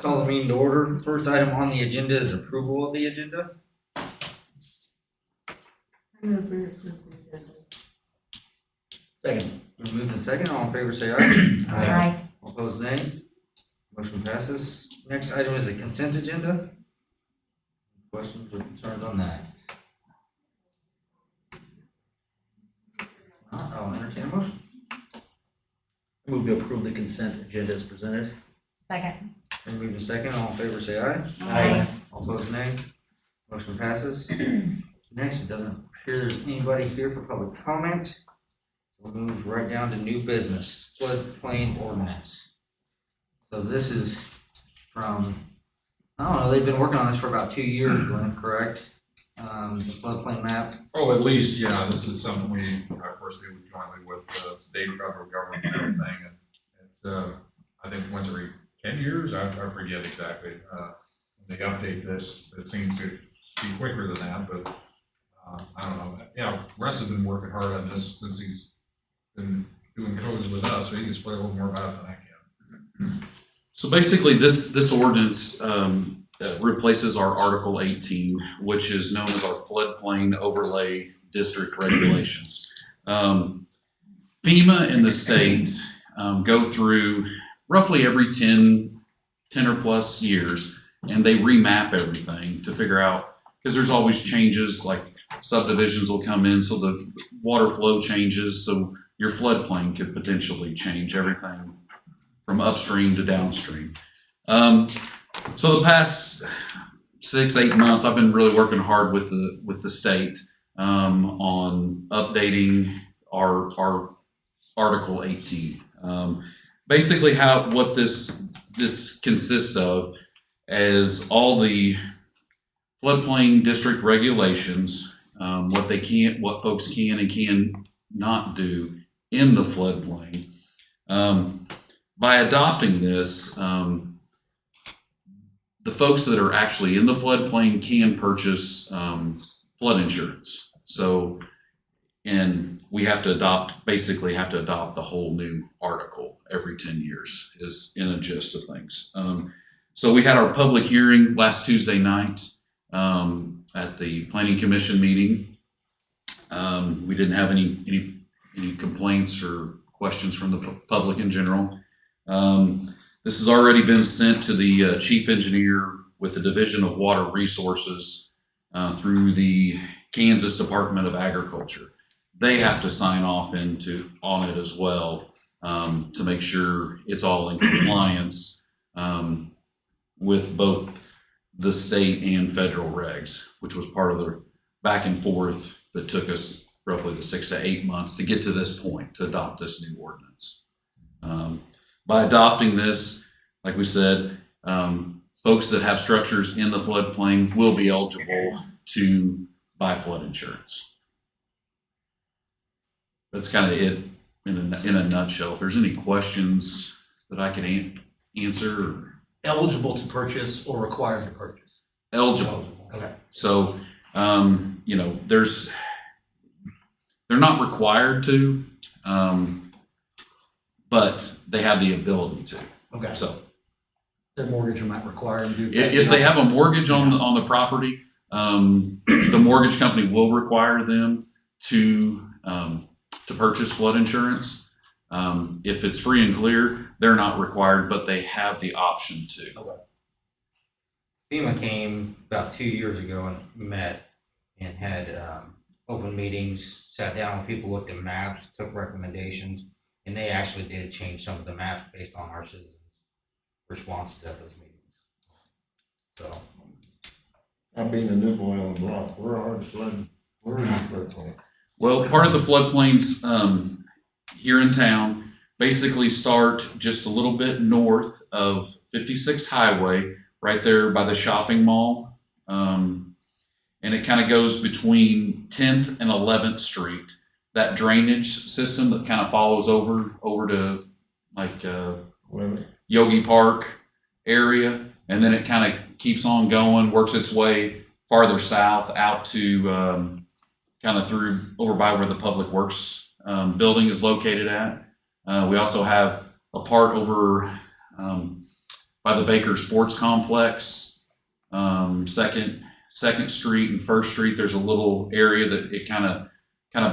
Call the meeting to order. First item on the agenda is approval of the agenda. Second. Been moved and second. All in favor say aye. Aye. All opposed nay. Motion passes. Next item is the consent agenda. Questions or concerns on that? Not, I'll entertain a motion. Move to approve the consent agenda as presented. Second. Been moved and second. All in favor say aye. Aye. All opposed nay. Motion passes. Next, it doesn't appear there's anybody here for public comment. We'll move right down to new business, floodplain ordinance. So this is from, I don't know, they've been working on this for about 2 years, Glenn, correct? The floodplain map. Oh, at least, yeah, this is something we, of course, do jointly with the state and federal government and everything, and it's, I think once every 10 years, I forget exactly, when they update this, it seems to be quicker than that, but, I don't know, yeah, Russ has been working hard on this since he's been doing codes with us, so he can explain a little more about it than I can. So basically, this ordinance replaces our Article 18, which is known as our floodplain overlay district regulations. FEMA and the state go through roughly every 10 or plus years, and they remap everything to figure out, because there's always changes, like subdivisions will come in, so the water flow changes, so your floodplain could potentially change everything from upstream to downstream. So the past 6-8 months, I've been really working hard with the state on updating our Article 18. Basically, what this consists of is all the floodplain district regulations, what folks can and can not do in the floodplain. By adopting this, the folks that are actually in the floodplain can purchase flood insurance. So, and we have to adopt the whole new article every 10 years is in a gist of things. So we had our public hearing last Tuesday night at the Planning Commission meeting. We didn't have any complaints or questions from the public in general. This has already been sent to the chief engineer with the Division of Water Resources through the Kansas Department of Agriculture. They have to sign off on it as well to make sure it's all in compliance with both the state and federal regs, which was part of the back and forth that took us roughly the 6 to 8 months to get to this point, to adopt this new ordinance. By adopting this, like we said, folks that have structures in the floodplain will be eligible to buy flood insurance. That's kind of it in a nutshell. If there's any questions that I can answer. Eligible to purchase or required to purchase? Eligible. Okay. So, they're not required to, but they have the ability to. Okay. So Their mortgage might require them to do. if they have a mortgage on the property, the mortgage company will require them to purchase flood insurance. If it's free and clear, they're not required, but they have the option to. Okay. FEMA came about 2 years ago and met and had open meetings, sat down with people, looked at maps, took recommendations, and they actually did change some of the maps based on our citizens' responses at those meetings. So, I being a new boy on the block, where are the flood, where are the floodplain? Well, part of the floodplains here in town basically start just a little bit north of 56th Highway, right there by the shopping mall. And it kind of goes between 10th and 11th Street. That drainage system that kind of follows over to like Yogi Park area. And then it kind of keeps on going, works its way farther south out to kind of through over by where the Public Works building is located at. We also have a part over by the Baker Sports Complex. Second Street and First Street, there's a little area that it kind of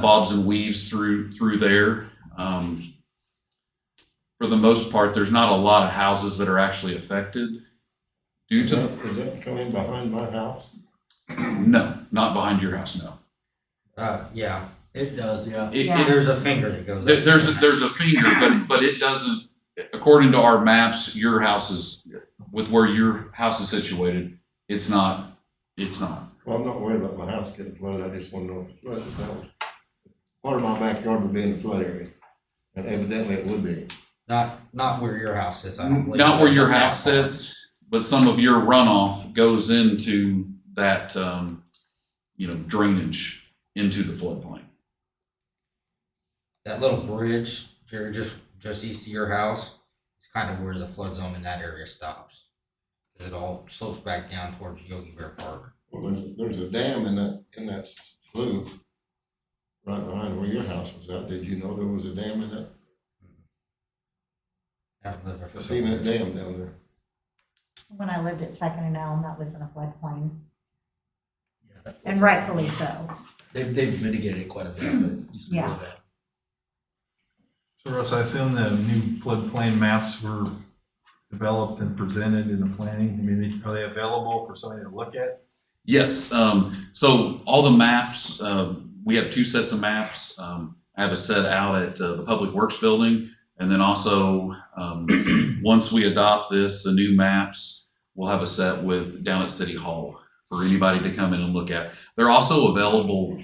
bobs and weaves through there. For the most part, there's not a lot of houses that are actually affected due Is to, that coming behind my house? no, not behind your house, no. Yeah, It does, yeah. there's a finger that goes up. There's a finger, but it doesn't, according to our maps, your house is, with where your house is situated, it's not. Well, I'm not worried about my house getting flooded, I just wanna know if it's flooded. That was- Part of my backyard would be in the flood area, and evidently it would be. Not where your house sits, I don't believe. Not where your house sits, but some of your runoff goes into that, drainage into the floodplain. That little bridge, Jerry, just east of your house, it's kind of where the flood zone in that area stops. Because it all slopes back down towards Yogi Bear Park. Well, there's a dam in that slough right behind where your house was at. Did you know there was a dam in that? Haven't lived there for A so cement long. dam down there. When I lived at Second and Elm, that was in a floodplain, Yeah, that- and rightfully so. They've mitigated it quite a bit, but it used to be Yeah. really bad. So Russ, I assume the new floodplain maps were developed and presented in the planning. I mean, are they available for somebody to look at? Yes, so all the maps, we have two sets of maps. I have a set out at the Public Works Building. And then also, once we adopt this, the new maps, we'll have a set down at City Hall for anybody to come in and look at. They're also available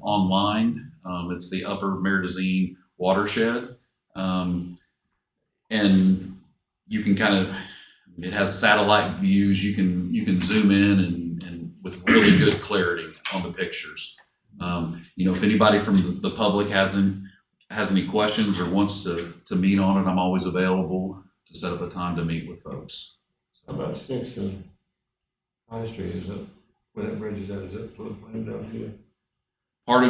online. It's the Upper Meridazine Watershed. And you can it has satellite views. You can zoom in and with really good clarity on the pictures. If anybody from the public has any questions or wants to meet on it, I'm always available to set up a time to meet with folks. How about Sixth and High Street, is that, where that bridge is at, is that floodplain down here? Part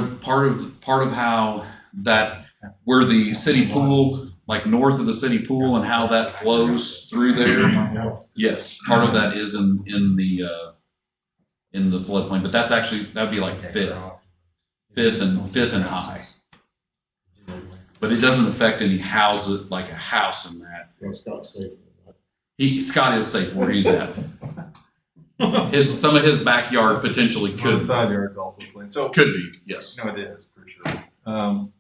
of how that, where the city pool, like north of the city pool and how that flows through there. Yes, part of that is in the floodplain, but that'd be like fifth and high. But it doesn't affect any houses, like a house in that. Well, Scott's safe. Scott is safe where he's at. Some of his backyard potentially The could side yard's also plain. So, be, yes. no, it is, for sure. So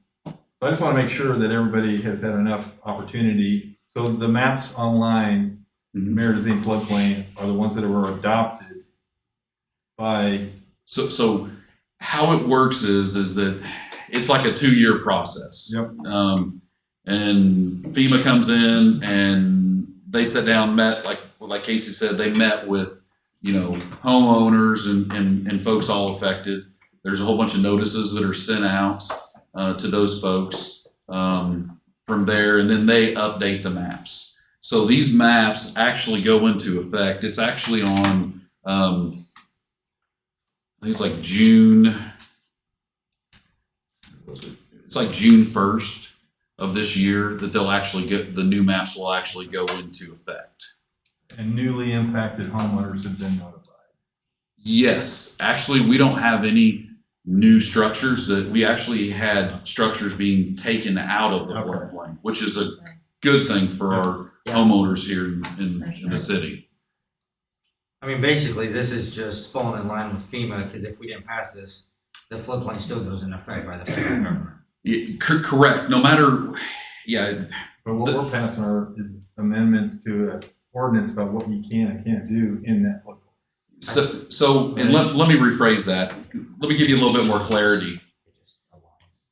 I just want to make sure that everybody has had enough opportunity. So the maps online, Mhm. Meridazine floodplain, are the ones that were adopted by, So how it works is that it's like a 2-year process. Yep. And FEMA comes in and they sit down, met, like Casey said, they met with, homeowners and folks all affected. There's a whole bunch of notices that are sent out to those folks from there, and then they update the maps. So these maps actually go into effect. It's actually on, I think it's like June 1st of this year that the new maps will actually go into effect. and newly impacted homeowners have been notified. Yes, actually, we don't have any new structures. That we actually had structures being taken out of the Okay. floodplain, which is a good thing for our Yeah. homeowners here in the city. I mean, basically, this is just falling in line with FEMA, because if we didn't pass this, the floodplain still goes into effect by the federal government. Correct. No matter, yeah, But what we're passing is amendments to an ordinance about what you can and can't do in that floodplain. So and let me rephrase that. Let me give you a little bit more clarity.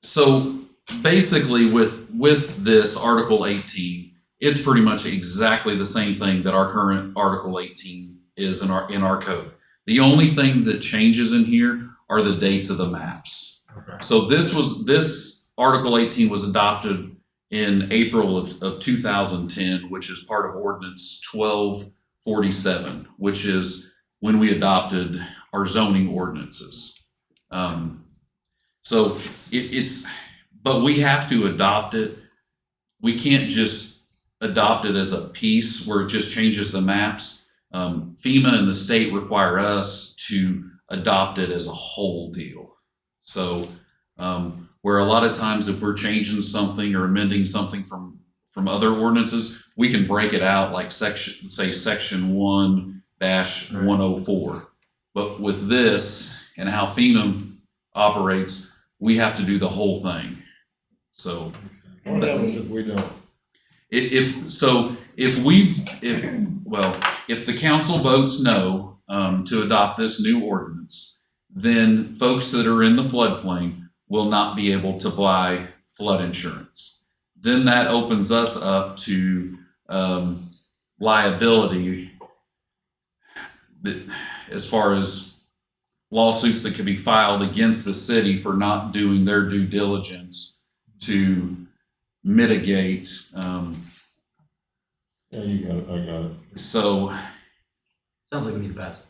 So basically with this Article 18, it's pretty much exactly the same thing that our current Article 18 is in our code. The only thing that changes in here are the dates of the maps. Okay. So this Article 18 was adopted in April of 2010, which is part of Ordinance 1247, which is when we adopted our zoning ordinances. So but we have to adopt it. We can't just adopt it as a piece where it just changes the maps. FEMA and the state require us to adopt it as a whole deal. So, where a lot of times if we're changing something or amending something from other ordinances, we can break it out like section 1-104. But with this and how FEMA operates, we have to do the whole thing. So What happens if we don't? if the council votes no, to adopt this new ordinance, then folks that are in the floodplain will not be able to buy flood insurance. Then that opens us up to, liability that, as far as lawsuits that could be filed against the city for not doing their due diligence to mitigate. Yeah, you got it, I got it. So Sounds like we need to pass it.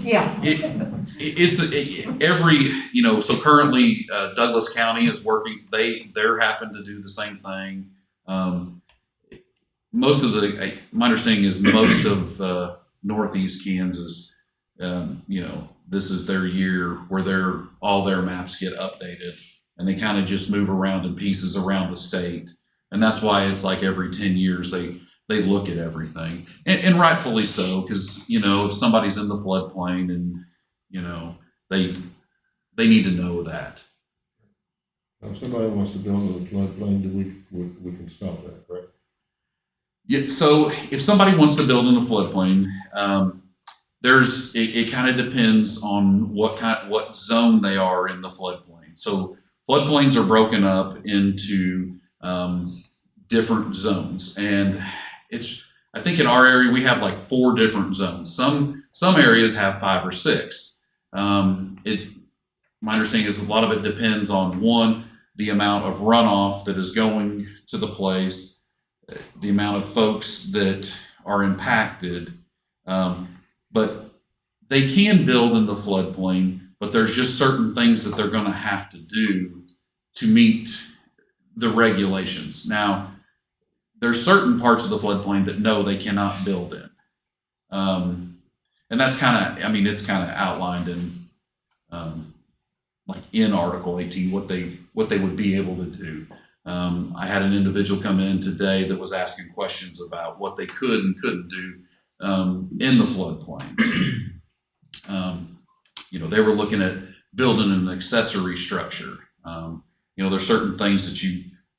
Yeah. so currently Douglas County is working, they're having to do the same thing. My understanding is most of Northeast Kansas, this is their year where all their maps get updated and they kind of just move around in pieces around the state. And that's why it's like every 10 years they look at everything, and rightfully so, because if somebody's in the floodplain and they need to know that. Now, if somebody wants to build in the floodplain, we can stop that, correct? Yeah. So if somebody wants to build in a floodplain, it kind of depends on what zone they are in the floodplain. So floodplains are broken up into different zones, and I think in our area we have like 4 different zones. Some areas have 5 or 6. My understanding is a lot of it depends on, one, the amount of runoff that is going to the place, the amount of folks that are impacted. But they can build in the floodplain, but there's just certain things that they're going to have to do to meet the regulations. Now, there's certain parts of the floodplain that no, they cannot build in. And that's it's kind of outlined in, like in Article 18, what they would be able to do. I had an individual come in today that was asking questions about what they could and couldn't do in the floodplains. They were looking at building an accessory structure. There's certain things that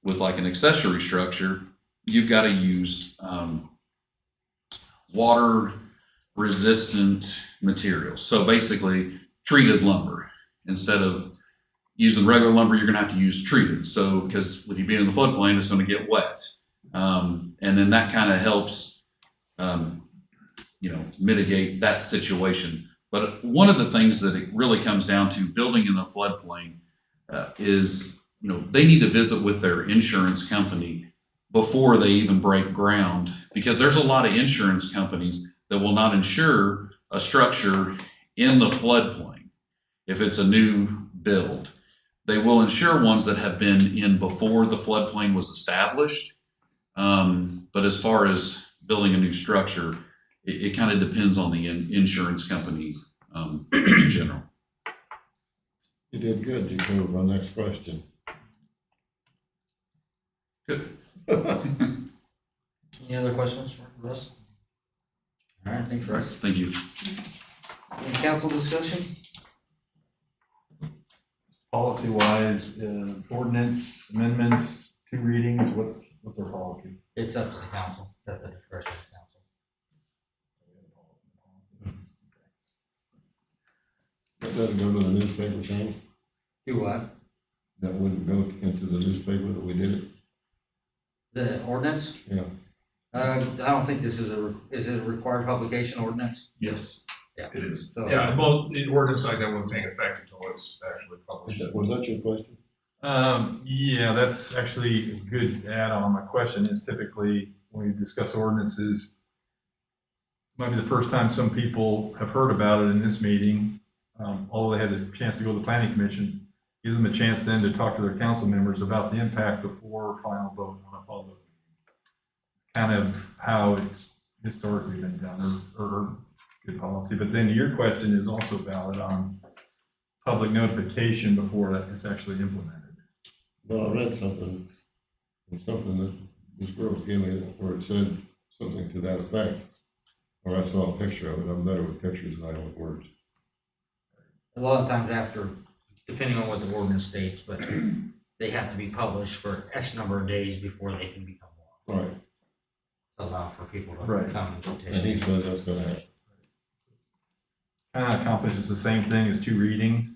with like an accessory structure, you've got to use water resistant materials. So basically treated lumber. Instead of using regular lumber, you're going to have to use treated. So, because with you being in the floodplain, it's going to get wet. And then that kind of helps, mitigate that situation. But one of the things that it really comes down to building in a floodplain is, they need to visit with their insurance company before they even break ground, because there's a lot of insurance companies that will not insure a structure in the floodplain if it's a new build. They will insure ones that have been in before the floodplain was established. But as far as building a new structure, it kind of depends on the insurance company in general. You did good, you covered my next question. Good. Any other questions for Russ? All right, thanks, Russ. Thank you. Any council discussion? Policy wise, ordinance amendments, 2 readings, what's our policy? It's up to the council, at the discretion of the council. That doesn't go to the newspaper thing? Do what? That wouldn't go into the newspaper that we did it? The ordinance? Yeah. I don't think this is is it a required publication ordinance? Yes. Yeah. It is. So, Yeah, well, the ordinance like that won't take effect until it's actually published. Was that your question? Yeah, that's actually a good add-on. My question is typically when we discuss ordinances, might be the first time some people have heard about it in this meeting, although they had a chance to go to the planning commission, gives them a chance then to talk to their council members about the impact before final vote on a fall vote. kind of how it's historically been done, or good policy. But then your question is also valid on public notification before that is actually implemented. Well, I read something that this girl gave me where it said something to that effect. Or I saw a picture of it. I'm better with pictures than I am with words. A lot of times after, depending on what the ordinance states, but they have to be published for X number of days before they can become law. Right. To allow for people to Right. come and And he petition. says that's gonna happen. Kind of accomplishes the same thing as 2 readings.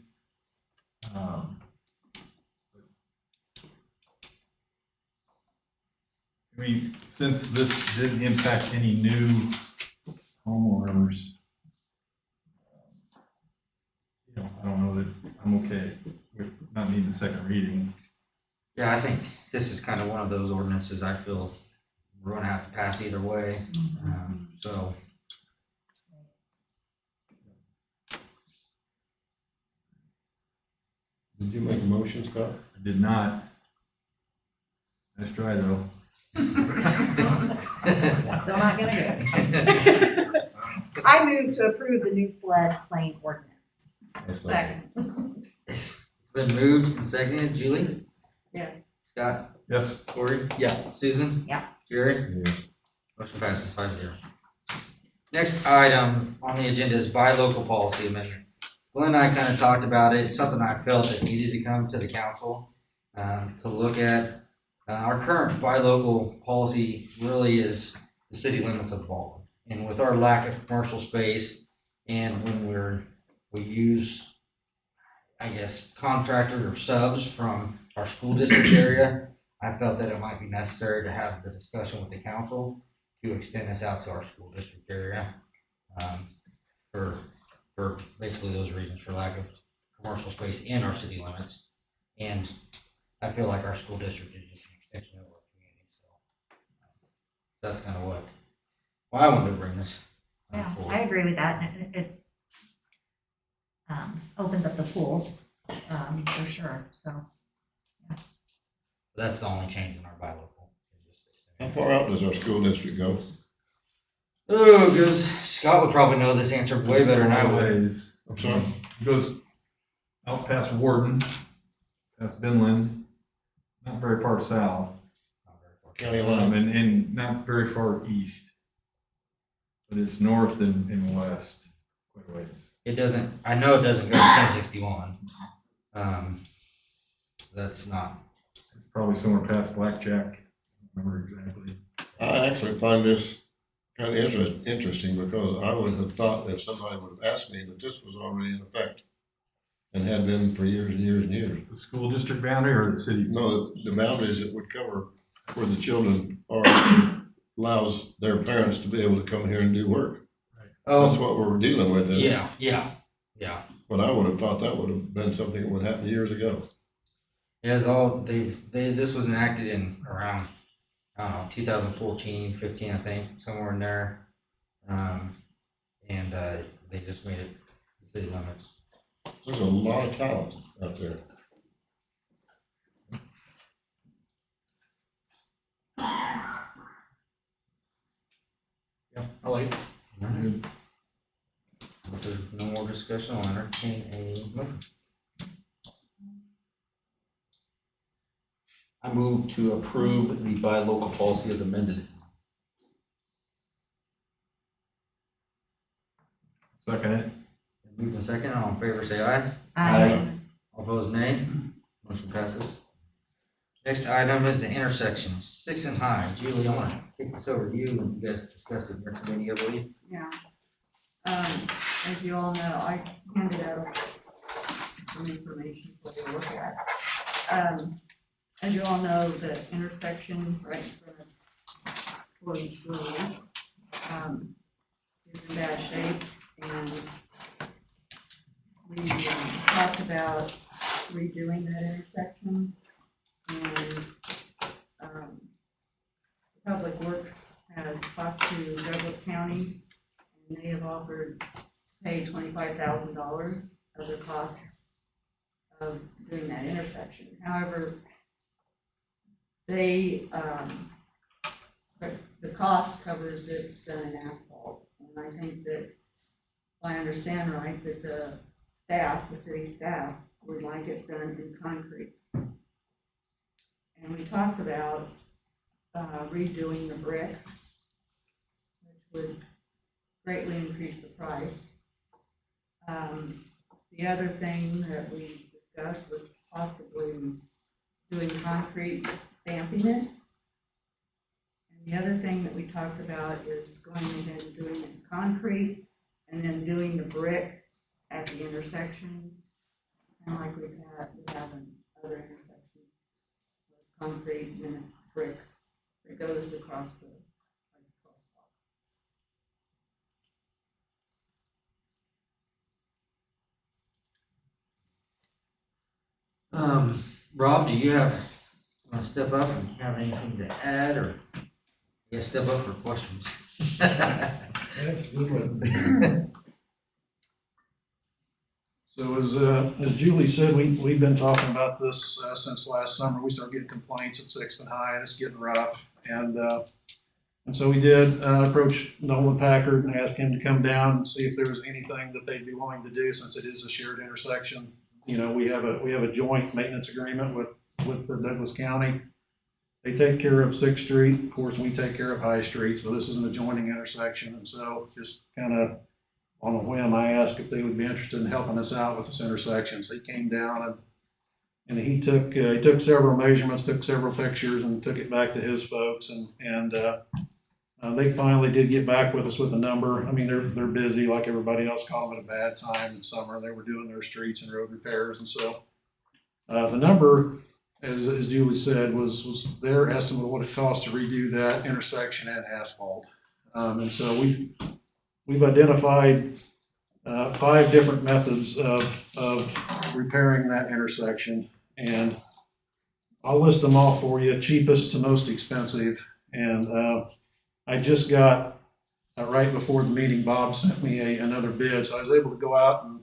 Um, I mean, since this didn't impact any new homeowners, I don't know that I'm okay with not needing a second reading. Yeah, I think this is kind of one of those ordinances I feel we're gonna have to pass either way. So, Did you make a motion, Scott? I did not. Nice try, though. Still not gonna get it. I move to approve the new floodplain ordinance. That's not- it's been moved and seconded. Julie? Yeah. Scott? Yes. Corey? Yeah. Susan? Yeah. Jared? Yeah. Motion passes 5-0. Next item on the agenda is buy local policy amendment. Glenn and I kind of talked about it. It's something I felt that needed to come to the council to look at. Our current buy local policy really is the city limits of Baldwin. And with our lack of commercial space and when we use, I guess, contractors or subs from our school district area, I felt that it might be necessary to have the discussion with the council to extend this out to our school district area. For basically those reasons, for lack of commercial space in our city limits. And I feel like our school district is just an extension of our community, so that's kind of why I wanted to bring this Yeah, forward. I agree with that. And it opens up the pool, for sure, so. That's the only change in our buy local. How far out does our school district go? Oh, goes, Scott would probably know this answer way better than I would. Ways. I'm sorry? It goes out past Warden, past Binland, not very far south, County line. and not very far east. But it's north and west, quite a ways. It doesn't, I know it doesn't go to 1061. That's not, It's probably somewhere past Blackjack, I don't remember exactly. I actually find this kind of interesting because I would have thought if somebody would have asked me that this was already in effect and had been for years and years and years. The school district boundary or the city? No, the boundaries that would cover where the children are, allows their parents to be able to come here and do work. That's oh, what we're dealing with. isn't it? yeah. But I would have thought that would have been something that would happen years ago. Yeah, it's all, this was enacted in around, I don't know, 2014, 15, I think, somewhere in there. And they just made it the city limits. There's a lot of talent out there. Yeah, I like it. If there's no more discussion, I'll entertain a motion. I move to approve the buy local policy as amended. Second it. Moved in second, all in favor say aye. Aye. All opposed nay. Motion passes. Next item is the intersection, 6 and High. Julie, I want to kick this over to you, and you guys discussed it in your committee, I believe. Yeah. As you all know, I handed out some information for you to look at. As you all know, the intersection right in front of Floyd's Brewery, is in bad shape, and we talked about redoing that intersection, and Public Works has talked to Douglas County, and they have offered to pay $25,000 of the cost of doing that intersection. However, they the cost covers it done in asphalt. And I think that, if I understand right, that the staff, the city staff, would like it done in concrete. And we talked about redoing the brick, which would greatly increase the price. The other thing that we discussed was possibly doing concrete, stamping it. And the other thing that we talked about is going ahead and doing it in concrete, and then doing the brick at the intersection, kind of like we have in other intersections. Concrete and then it's brick that goes across the crosswalk. Rob, do you want to step up and have anything to add, or you step up for questions? That's a good one. So as Julie said, we've been talking about this since last summer. We started getting complaints at Sixth and High, and it's getting rough. And so we did approach Nolan Packard and ask him to come down and see if there was anything that they'd be willing to do, since it is a shared intersection. You know, we have a joint maintenance agreement with the Douglas County. They take care of Sixth Street. Of course, we take care of High Street. So this is an adjoining intersection. And so just kind of on a whim, I asked if they would be interested in helping us out with this intersection. So he came down and he took several measurements, took several pictures, and took it back to his folks. And they finally did get back with us with a number. I mean, they're busy like everybody else, caught them at a bad time in summer. They were doing their streets and road repairs. And so the number, as Julie said, was their estimate of what it costs to redo that intersection and asphalt. And so we've identified 5 different methods of repairing that intersection, and I'll list them all for you, cheapest to most expensive. And I just got, right before the meeting, Bob sent me another bid, so I was able to go out and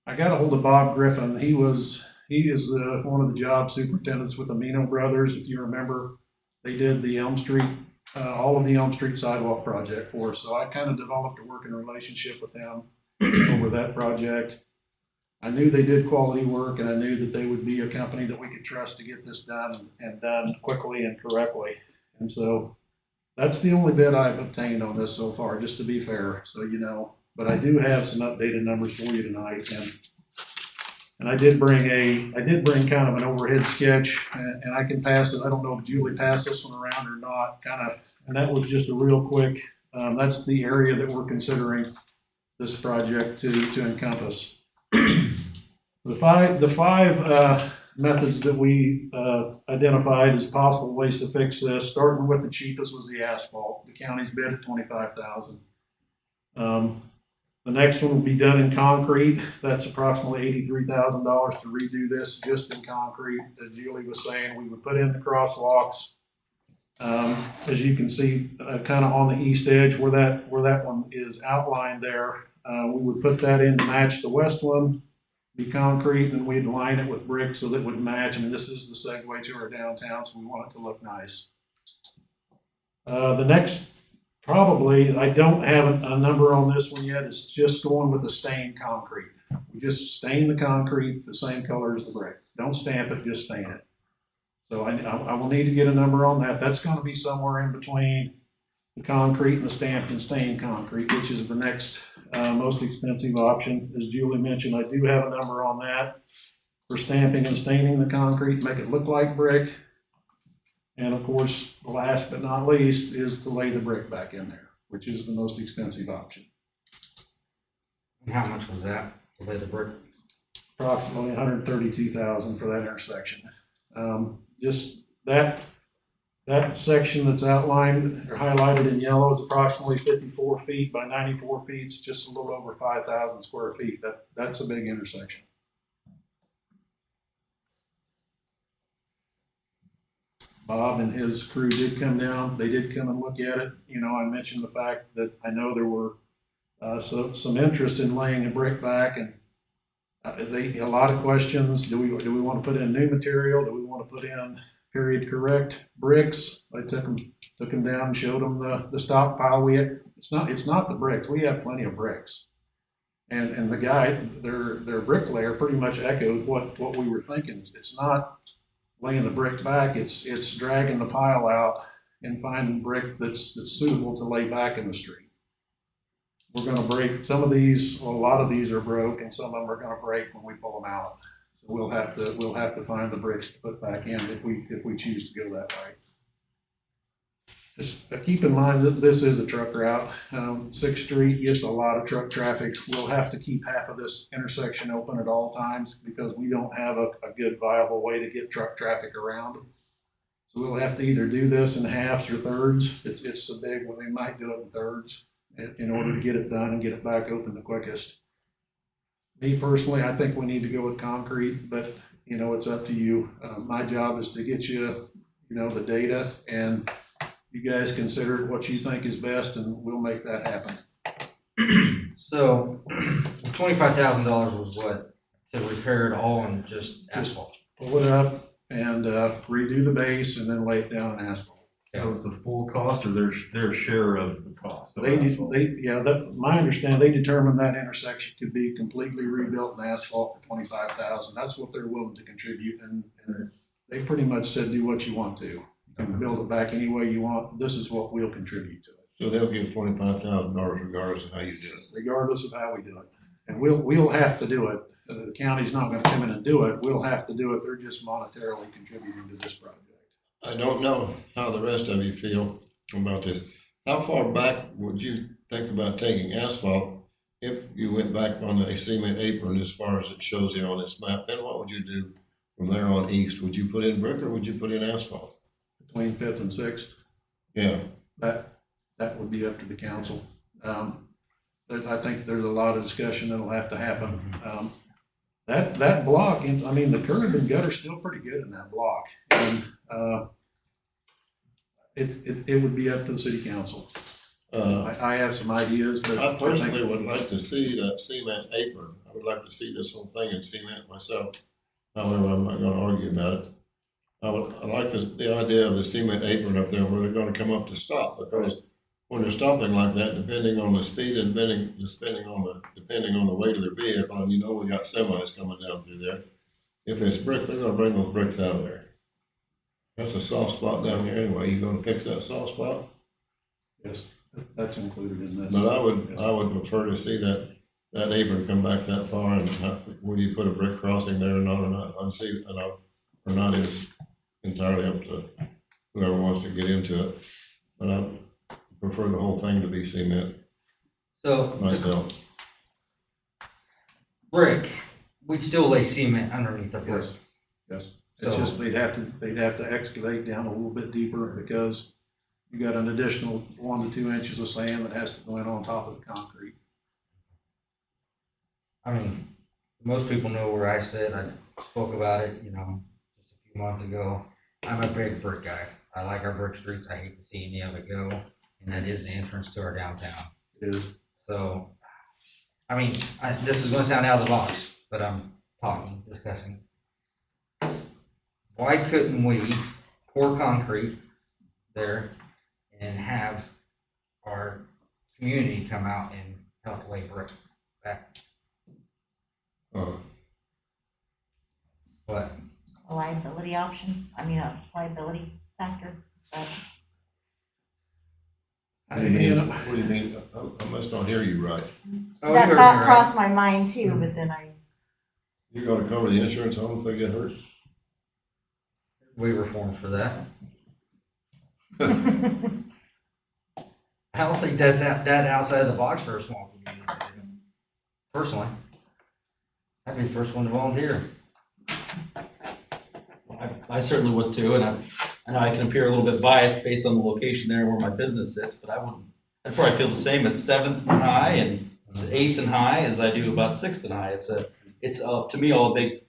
I got a hold of Bob Griffin. He is one of the job superintendents with Amino Brothers. If you remember, they did the Elm Street, all of the Elm Street sidewalk project for us. So I kind of developed a working relationship with them over that project. I knew they did quality work, and I knew that they would be a company that we could trust to get this done and done quickly and correctly. And so that's the only bid I've obtained on this so far, just to be fair. So, you know, but I do have some updated numbers for you tonight. And I did bring kind of an overhead sketch, and I can pass it. I don't know if Julie passed this one around or not, and that was just a real quick, that's the area that we're considering this project to encompass. The five methods that we identified as possible ways to fix this, starting with the cheapest, was the asphalt. The county's bid at $25,000. The next one will be done in concrete. That's approximately $83,000 to redo this just in concrete. As Julie was saying, we would put in the crosswalks. As you can see, kind of on the east edge where that one is outlined there, we would put that in to match the west one, be concrete, and we'd line it with brick so that it would match. I mean, this is the segue to our downtown, so we want it to look nice. The next, probably, I don't have a number on this one yet. It's just going with the stained concrete. We just stain the concrete the same color as the brick. Don't stamp it, just stain it. So I will need to get a number on that. That's going to be somewhere in between the concrete and the stamped and stained concrete, which is the next most expensive option. As Julie mentioned, I do have a number on that for stamping and staining the concrete, make it look like brick. And of course, last but not least is to lay the brick back in there, which is the most expensive option. And how much was that to lay the brick? Approximately $132,000 for that intersection. Just that section that's outlined or highlighted in yellow is approximately 54 feet by 94 feet. It's just a little over 5,000 square feet. That's a big intersection. Bob and his crew did come down. They did come and look at it. You know, I mentioned the fact that I know there were some interest in laying a brick back, and a lot of questions. Do we want to put in new material? Do we want to put in period correct bricks? I took them took them down and showed them the stockpile. It's not the bricks. We have plenty of bricks. And the guy, their bricklayer pretty much echoed what we were thinking. It's not laying the brick back, it's dragging the pile out and finding brick that's suitable to lay back in the street. We're gonna break some of these, well, a lot of these are broke, and some of them are gonna break when we pull them out. So we'll have to find the bricks to put back in if we choose to go that way. Just keep in mind that this is a truck route. 6th Street gets a lot of truck traffic. We'll have to keep half of this intersection open at all times because we don't have a good viable way to get truck traffic around. So we'll have to either do this in halves or thirds. It's so big when we might do it in thirds in order to get it done and get it back open the quickest. Me personally, I think we need to go with concrete, but it's up to you. My job is to get you, the data, and you guys consider what you think is best, and we'll make that happen. So, $25,000 was what, to repair it all and just asphalt? Pull it up and redo the base and then lay it down in asphalt. That was the full cost or their share of the cost? of My understanding, they determined that intersection could be completely rebuilt in asphalt for $25,000. That's what they're willing to contribute, and they pretty much said, do what you want to. And build it back any way you want. This is what we'll contribute to it. So they'll give $25,000 regardless of how you do it. Regardless of how we do it. And we'll have to do it. The county's not gonna come in and do it. We'll have to do it. They're just monetarily contributing to this project. I don't know how the rest of you feel about this. How far back would you think about taking asphalt if you went back on a cement apron as far as it shows here on this map? Then what would you do from there on east? Would you put in brick or would you put in asphalt? Between 5th and 6th, Yeah, that would be up to the council. I think there's a lot of discussion that'll have to happen. That block, the curb and gutter's still pretty good in that block. And it would be up to the city council. I have some ideas, but I personally would like to see that cement apron. I would like to see this whole thing in cement myself. However, I'm not gonna argue about it. I like the idea of the cement apron up there where they're gonna come up to stop, because when they're stopping like that, depending on the speed and depending on the weight of their vehicle, and we got semis coming down through there. If it's brick, they're gonna bring those bricks out of there. That's a soft spot down here anyway. You gonna fix that soft spot? yes, that's included in this. But I would prefer to see that apron come back that far, and whether you put a brick crossing there or not, or not is entirely up to whoever wants to get into it. But I prefer the whole thing to be cement So, myself. brick, we'd still lay cement underneath the brick. Yes. It's So- just they'd have to excavate down a little bit deeper because you got an additional 1 to 2 inches of sand that has to go in on top of the concrete. Most people know where I sit. I spoke about it, just a few months ago. I'm a big brick guy. I like our brick streets. I hate to see any of it go. And that is the entrance to our downtown. It is. So, this is gonna sound out of the box, but I'm discussing. Why couldn't we pour concrete there and have our community come out and help lay brick back? What? A liability option, a liability factor, but What do you mean? I must not hear you right. Oh, that you're thought right. crossed my mind too, but then You're gonna cover the insurance on them if they get hurt? We were formed for that. I don't think that's that outside of the box for a small community. Personally, I'd be the first one to volunteer. I certainly would too, and I know I can appear a little bit biased based on the location there where my business sits, but I'd probably feel the same at 7th and High and 8th and High as I do about 6th and High. It's to me all a big,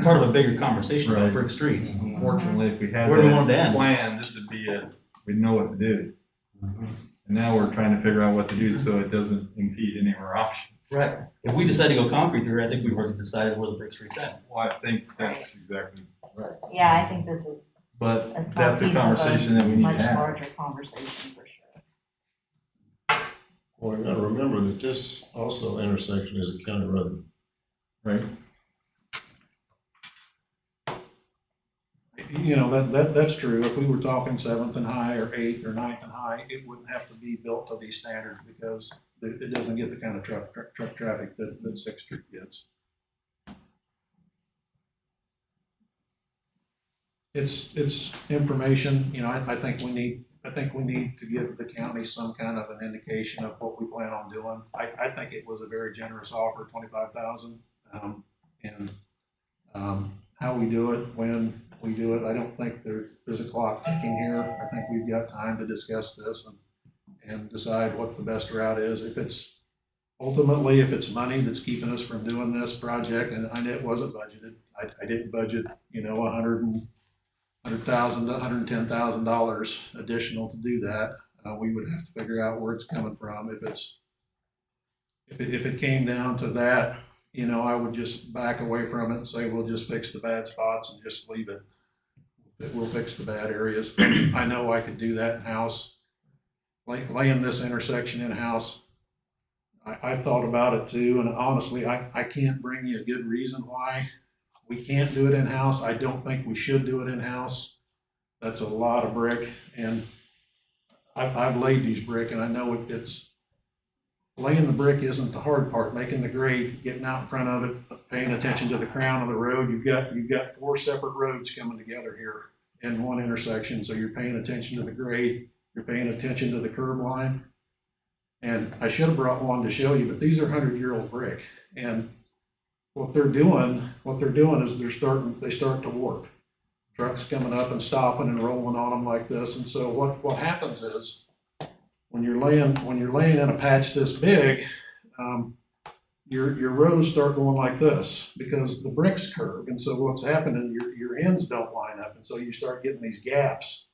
part of a bigger conversation about Right. brick streets. Unfortunately, if we had Where do we want it to that end? plan, this would be we'd know what to do. And now we're trying to figure out what to do so it doesn't impede any of our options. Right. If we decide to go concrete through, I think we've already decided where the brick street's at. Well, I think that's exactly right. yeah, I think this is but a small that's a piece of conversation that we need to much have. larger conversation for sure. Well, you gotta remember that this also intersection is a county road. Right? You know, that's true. If we were talking Seventh and High or Eighth or Ninth and High, it wouldn't have to be built to these standards because it doesn't get the kind of truck traffic that Sixth Street gets. It's information, you know, I think we need to give the county some kind of an indication of what we plan on doing. I think it was a very generous offer, 25,000. And how we do it, when we do it, I don't think there's a clock ticking here. I think we've got time to discuss this and decide what the best route is. If it's ultimately, if it's money that's keeping us from doing this project, and I know it wasn't budgeted, I didn't budget, you know, $100,000 to $110,000 additional to do that. We would have to figure out where it's coming from. If it came down to that, you know, I would just back away from it and say, we'll just fix the bad spots and just leave it. We'll fix the bad areas. I know I could do that in-house. Laying this intersection in-house, I've thought about it too, and honestly, I can't bring you a good reason why we can't do it in-house. I don't think we should do it in-house. That's a lot of brick, and I've laid these brick, and I know it's laying the brick isn't the hard part. Making the grade, getting out in front of it, paying attention to the crown of the road. You've got 4 separate roads coming together here in one intersection, so you're paying attention to the grade. You're paying attention to the curb line. And I should have brought one to show you, but these are 100-year-old brick, and what they're doing is they start to warp. Trucks coming up and stopping and rolling on them like this. And so what happens is when you're laying in a patch this big, your rows start going like this because the bricks curve. And so what's happening, your ends don't line up. And so you start getting these gaps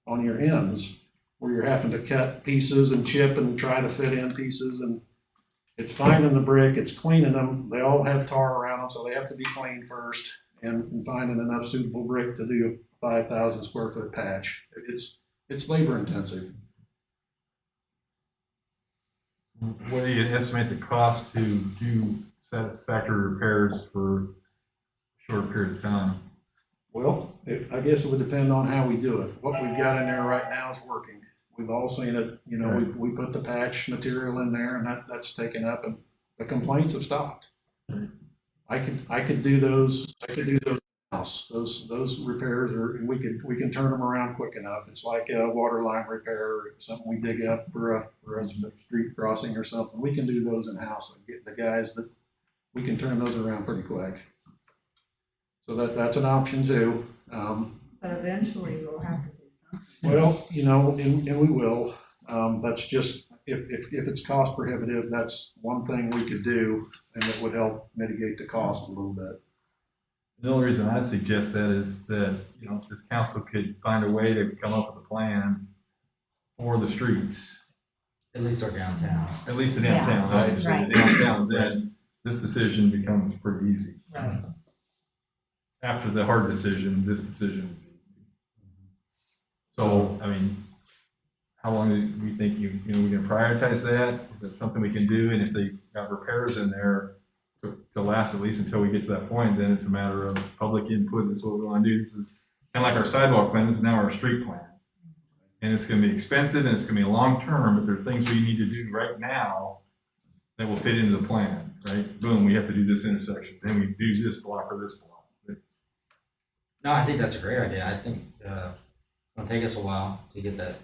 on your ends where you're having to cut pieces and chip and try to fit in pieces. And it's finding the brick, it's cleaning them. They all have tar around them, so they have to be cleaned first, and finding enough suitable brick to do a 5,000 square foot patch. It's labor intensive. What do you estimate the cost to do satisfactory repairs for a short period of time? Well, I guess it would depend on how we do it. What we've got in there right now is working. We've all seen it, you know, Right. we put the patch material in there and that's taken up and the complaints have stopped. Right. I could do those in-house. Those repairs we can turn them around quick enough. It's like a water line repair or something we dig up for a street crossing or something. We can do those in-house and get the guys that we can turn those around pretty quick. So that's an option too. But eventually we'll have to do something. Well, you know, and we will. That's just, if it's cost prohibitive, that's one thing we could do, and it would help mitigate the cost a little bit. The only reason I'd suggest that is that, you know, this council could find a way to come up with a plan for the streets, At least our downtown. at least the downtown, Yeah, right? So right. the downtown, then this decision becomes pretty easy. Right. After the hard decision, this decision is easy. So, I mean, how long do we think we can prioritize that? Is that something we can do? And if they got repairs in there to last at least until we get to that point, then it's a matter of public input. That's what we want to do. This is kind of like our sidewalk plan. This is now our street plan. And it's going to be expensive and it's going to be long term, but there are things we need to do right now that will fit into the plan, right? Boom, we have to do this intersection. Then we do this block or this block. No, I think that's a great idea. I think, it'll take us a while to get that.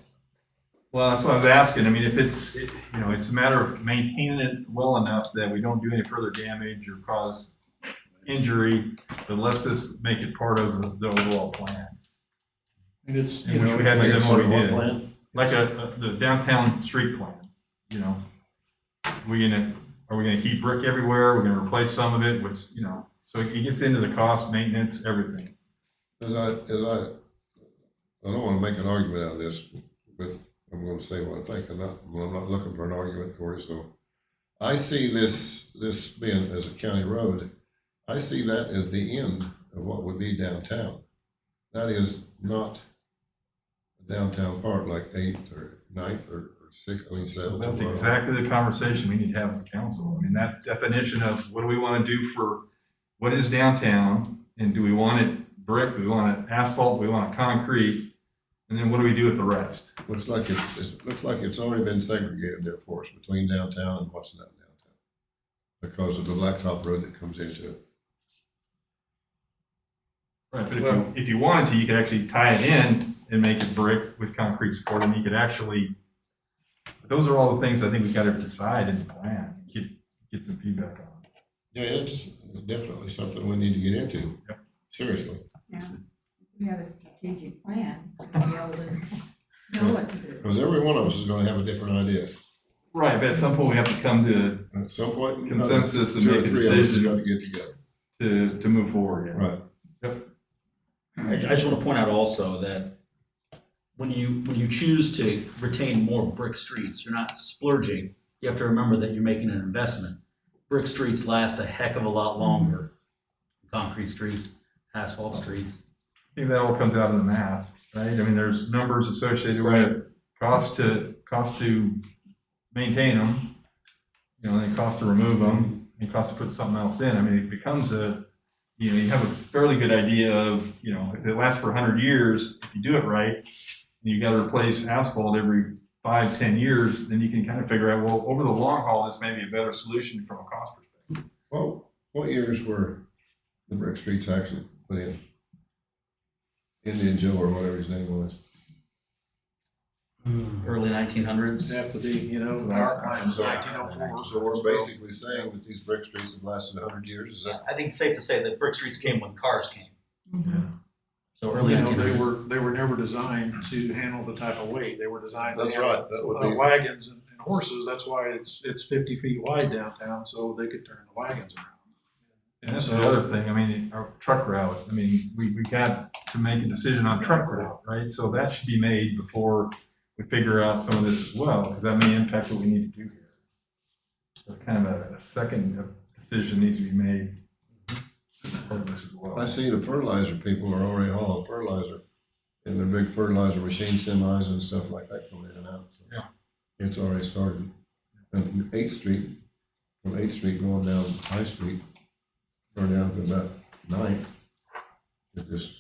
Well, that's what I was asking. I mean, if it's, you know, it's a matter of maintaining it well enough that we don't do any further damage or cause injury, but let's just make it part of the overall plan. And it's, And you wish know, we had Like a done what sort we of one did, plan? like the downtown street plan, you know. Are we gonna heat brick everywhere? We're gonna replace some of it, which, you know, so it gets into the cost, maintenance, everything. I don't want to make an argument out of this, but I'm going to say what I think. I'm not looking for an argument for it. So I see this being as a county road. I see that as the end of what would be downtown. that is not a downtown park like 8th or 9th or 6th, I mean, 7th. That's exactly the conversation we need to have as a council. I mean, that definition of what do we want to do for what is downtown? And do we want it brick? Do we want it asphalt? Do we want it concrete? And then what do we do with the rest? Looks like looks like it's already been segregated there for us between downtown and what's not downtown. Because of the blacktop road that comes into it. Right, but if you wanted to, you could actually tie it in and make it brick with concrete support, and you could actually, those are all the things I think we've got to decide in the plan, get some feedback on. Yeah, it's definitely something we need to get into. Yep. Seriously. Yeah, we have a strategic plan, to be able to know what to do. Because every one of us is gonna have a different idea. Right, but at some point we have to come to At some point, consensus and two or make a three of us have decision got to get together. to move forward. Yeah. Right. I just want to point out also that when you choose to retain more brick streets, you're not splurging. You have to remember that you're making an investment. Brick streets last a heck of a lot longer than concrete streets, asphalt streets. I think that all comes out in the math, right? I mean, there's numbers associated with cost to maintain them, you know, and cost to remove them, and cost to put something else in. I mean, it becomes you have a fairly good idea of, you know, if it lasts for 100 years, if you do it right, and you got to replace asphalt every 5-10 years, then you can kind of figure out, well, over the long haul, this may be a better solution from a cost perspective. Well, what years were the brick streets actually put in? Indian Joe or whatever his name was. Early 1900s. It'd have to be, you know, So power plants, So 1904. so we're basically saying that these brick streets have lasted 100 years, is that? I think it's safe to say that brick streets came when cars came. Mhm. So early You know, 1900s. they were never designed to handle the type of weight. They were designed to That's handle right, that would be. wagons and horses. That's why it's 50 feet wide downtown, so they could turn the wagons around. And that's the other thing, I mean, our truck route, I mean, we got to make a decision on truck route, right? So that should be made before we figure out some of this as well, because that may impact what we need to do here. So kind of a second decision needs to be made as part of this as well. I see the fertilizer people are already hauling fertilizer in the big fertilizer machine semis and stuff like that coming in and out. So Yeah. It's already started. And 8th Street, from 8th Street going down High Street, or down to about 9th, it just,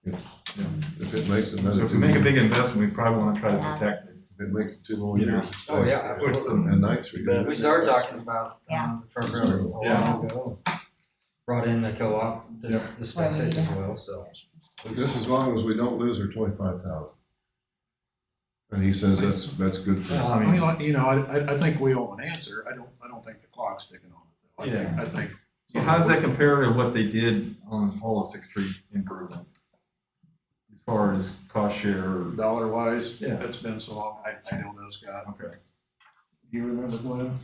if it makes So another if two we make a more, big investment, we probably want to try to protect it. if it makes it 2 more years. Oh, yeah, Put some- And 9th Street. We started talking about the truck route a while ago. Brought in the co-op to discuss it as well, so. Just as long as we don't lose our 25,000. And he says that's good for. Well, I mean, like, you know, I think we owe an answer. I don't think the clock's ticking on it, though. Yeah. I think. So how does that compare to what they did on all of 6th Street improvement? As far as cost share or? Dollar wise, Yeah. it's been so long, I don't know, Scott. Okay. Do you remember, Glenn?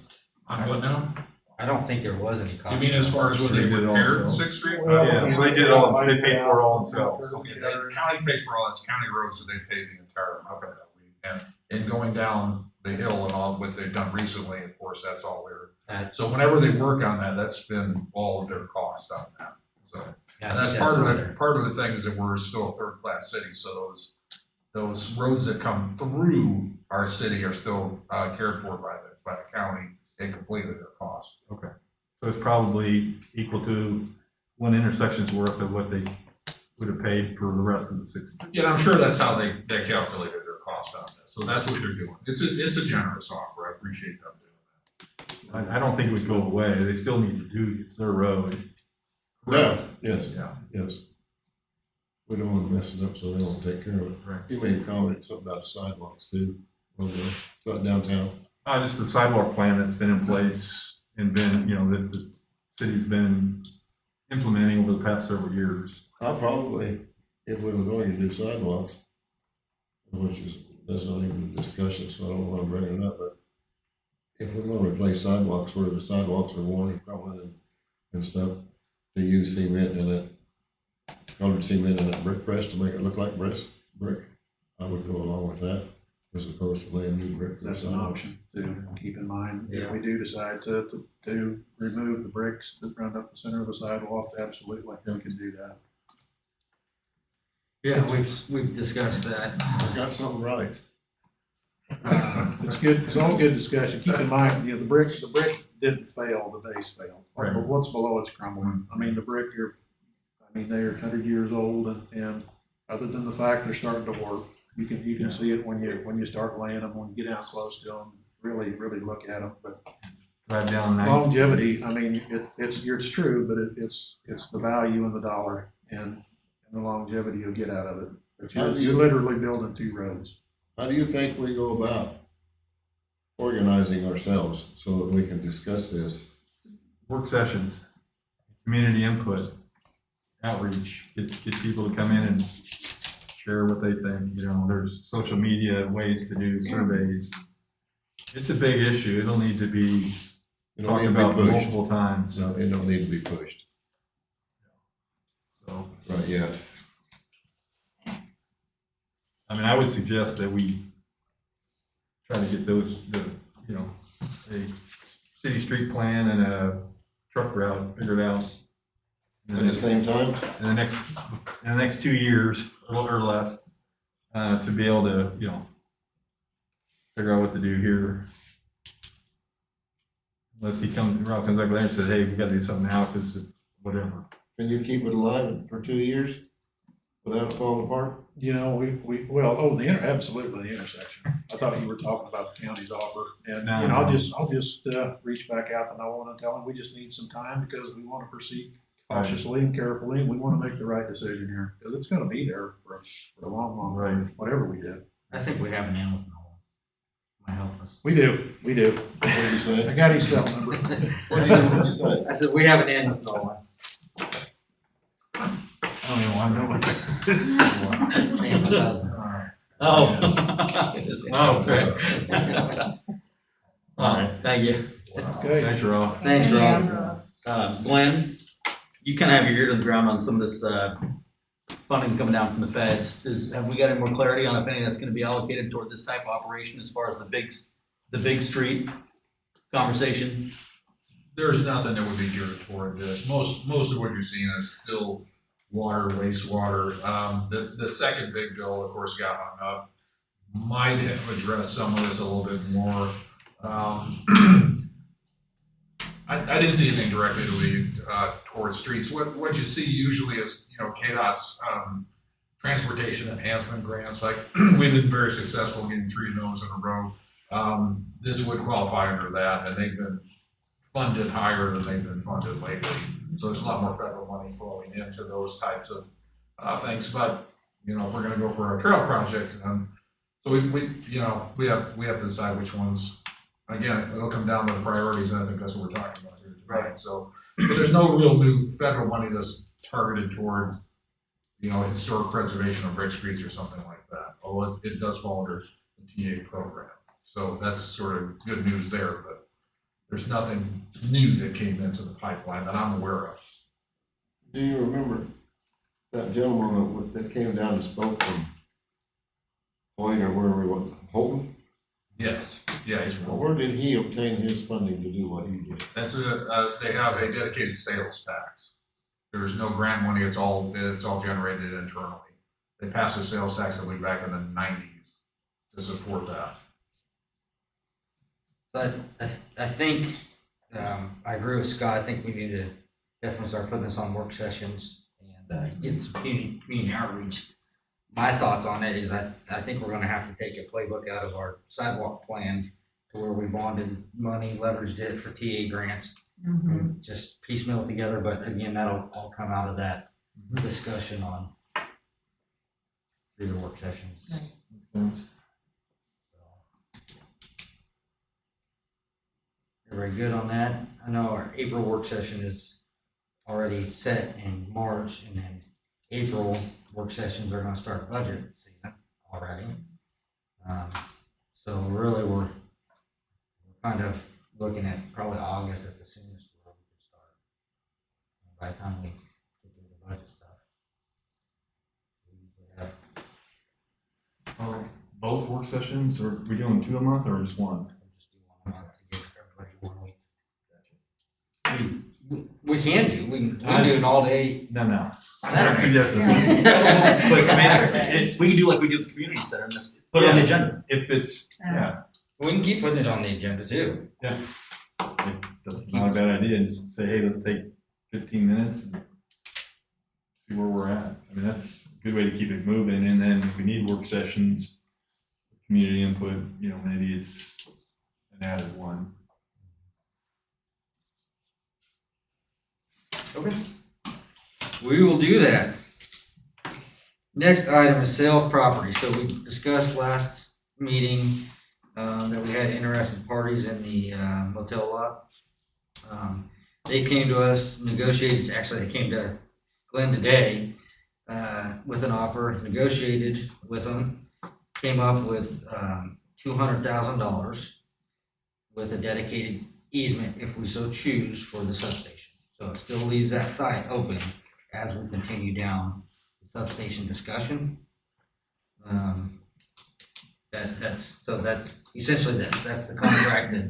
On what now? I don't think there was any cost. You mean as far as when they They did it all repaired themselves. Sixth Street? Yeah, so they did it all, they paid for it all themselves. Okay, the county paid for all, it's county roads, so they paid the entire amount of that. And going down the hill and all, what they've done recently, of course, that's all their, so whenever they work on that, that's been all of their cost on that, so. Yeah, I And think that's part of what the, part of the thing is that we're still a third-class city, so those roads that come through our city are still, cared for by the county and completely their cost. So it's probably equal to one intersection's worth of what they would have paid for the rest of the 6th Street. Yeah, I'm sure that's how they calculated their cost on this, so that's what they're doing. It's a generous offer, I appreciate them doing that. I don't think it would go away. They still need to do, it's their road. Yeah, yes, Yeah. yes. We don't want to mess it up so they won't take care of it. Right. You made a comment, something about the sidewalks too, over there, it's not downtown. Just the sidewalk plan that's been in place and been, you know, that the city's been implementing over the past several years. I probably, if we were going to do sidewalks, which is, that's not even a discussion, so I don't want to bring it up, but if we're going to replace sidewalks where the sidewalks are worn and crumbling and stuff, to use cement in it, colored cement in that brick press to make it look like brick, I would go along with that as opposed to laying new brick. to the That's an sidewalk. option to keep in mind. Yeah. If we do decide to remove the bricks that run up the center of the sidewalk, absolutely, we can do that. Yeah, we've discussed that. Got something right. It's good, it's all good discussion. Keep in mind, the brick didn't fail, the base failed. Right. But what's below it's crumbling. I mean, the brick, they're 100 years old and other than the fact they're starting to work, you can see it when you start laying them, when you get down close to them, really look at them. But Drive down night. longevity, I mean, it's true, but it's the value in the dollar and the longevity you'll get out of it. But you're literally building 2 roads. How do you think we go about organizing ourselves so that we can discuss this? Work sessions, community input, outreach, get people to come in and share what they think. You know, there's social media ways to do surveys. It's a big issue. It'll need to be It don't talked need to be about pushed. multiple times. No, it don't need to be pushed. So, Right, yeah. I mean, I would suggest that we try to get a city street plan and a truck route figured out. At the same time, In the next 2 years or less, to be able to, figure out what to do here. Unless Rob comes back there and says, hey, we gotta do something now, because whatever. can you keep it alive for 2 years without it falling apart? Absolutely, the intersection. I thought you were talking about the county's offer. And, No. I'll just reach back out to Nolan and tell him we just need some time because we want to proceed cautiously and carefully. And we want to make the right decision here because it's going to be there for a long time, whatever we do. I think we have an in with Nolan. Might help us. We do. What did you I say? got his cell number. What did you say? I said, we have an in with Nolan. I don't even want to know what Oh. Oh, that's right. All right, thank you. Okay. Thanks, Rob. Thanks, Rob. Glenn, you kind of have your ear to the ground on some of this, funding coming down from the feds. Have we got any more clarity on if any that's gonna be allocated toward this type of operation as far as the big street conversation? There's nothing that would be geared toward this. Most of what you're seeing is still water, wastewater. The second big bill, of course, got hung up. Might have addressed some of this a little bit more. I didn't see anything directly to lead towards streets. What you see usually is, KDOT's transportation enhancement grants. Like we've been very successful getting 3 of those in a row. This would qualify under that, and they've been funded higher than they've been funded lately. So there's a lot more federal money flowing into those types of things. But if we're going to go for a trail project, so we have to decide which ones. Again, it'll come down to the priorities, and I think that's what we're talking about here tonight. Right. So, but there's no real new federal money that's targeted toward, historic preservation of brick streets or something like that. Although it does fall under the TA program. So that's sort of good news there, but there's nothing new that came into the pipeline that I'm aware of. Do you remember that gentleman that came down and spoke from Point or wherever he was, Holton? Yes, yeah, he's Well, where did he obtain his funding to do what he did? That's they have a dedicated sales tax. There's no grant money, it's all generated internally. They passed a sales tax, I believe, back in the 90s to support that. But I think, I agree with Scott. I think we need to definitely start putting this on work sessions and get some community outreach. My thoughts on it is I think we're gonna have to take a playbook out of our sidewalk plan to where we bonded money, leveraged it for TA grants, and just piecemeal it together. But again, that'll all come out of that discussion on through the work sessions. Right. Makes sense. Everybody good on that? I know our April work session is already set in March, and then April work sessions are gonna start budget season already. So really, we're kind of looking at probably August at the soonest where we could start. By the time we get through the budget stuff. We usually have, Both work sessions, or we doing 2 a month or just one? we'll just do one a month to give everybody 1 week. We can do, we can do an all-day No, no. Saturday. Suggested. Yeah. But I mean, We can do like we do at the community center and just put it on the agenda. if it's, yeah, We can keep putting it on the agenda too. that's not a bad idea, and just say, hey, let's take 15 minutes and see where we're at. I mean, that's a good way to keep it moving, and then if we need work sessions, community input, you know, maybe it's an added one. Okay. We will do that. Next item is sale of property. So we discussed last meeting, that we had interested parties in the, motel lot. They came to us, negotiated, actually they came to Glenn today, with an offer, negotiated with them, came up with, $200,000 with a dedicated easement if we so choose for the substation. So it still leaves that site open as we continue down the substation discussion. That's essentially that's the contract that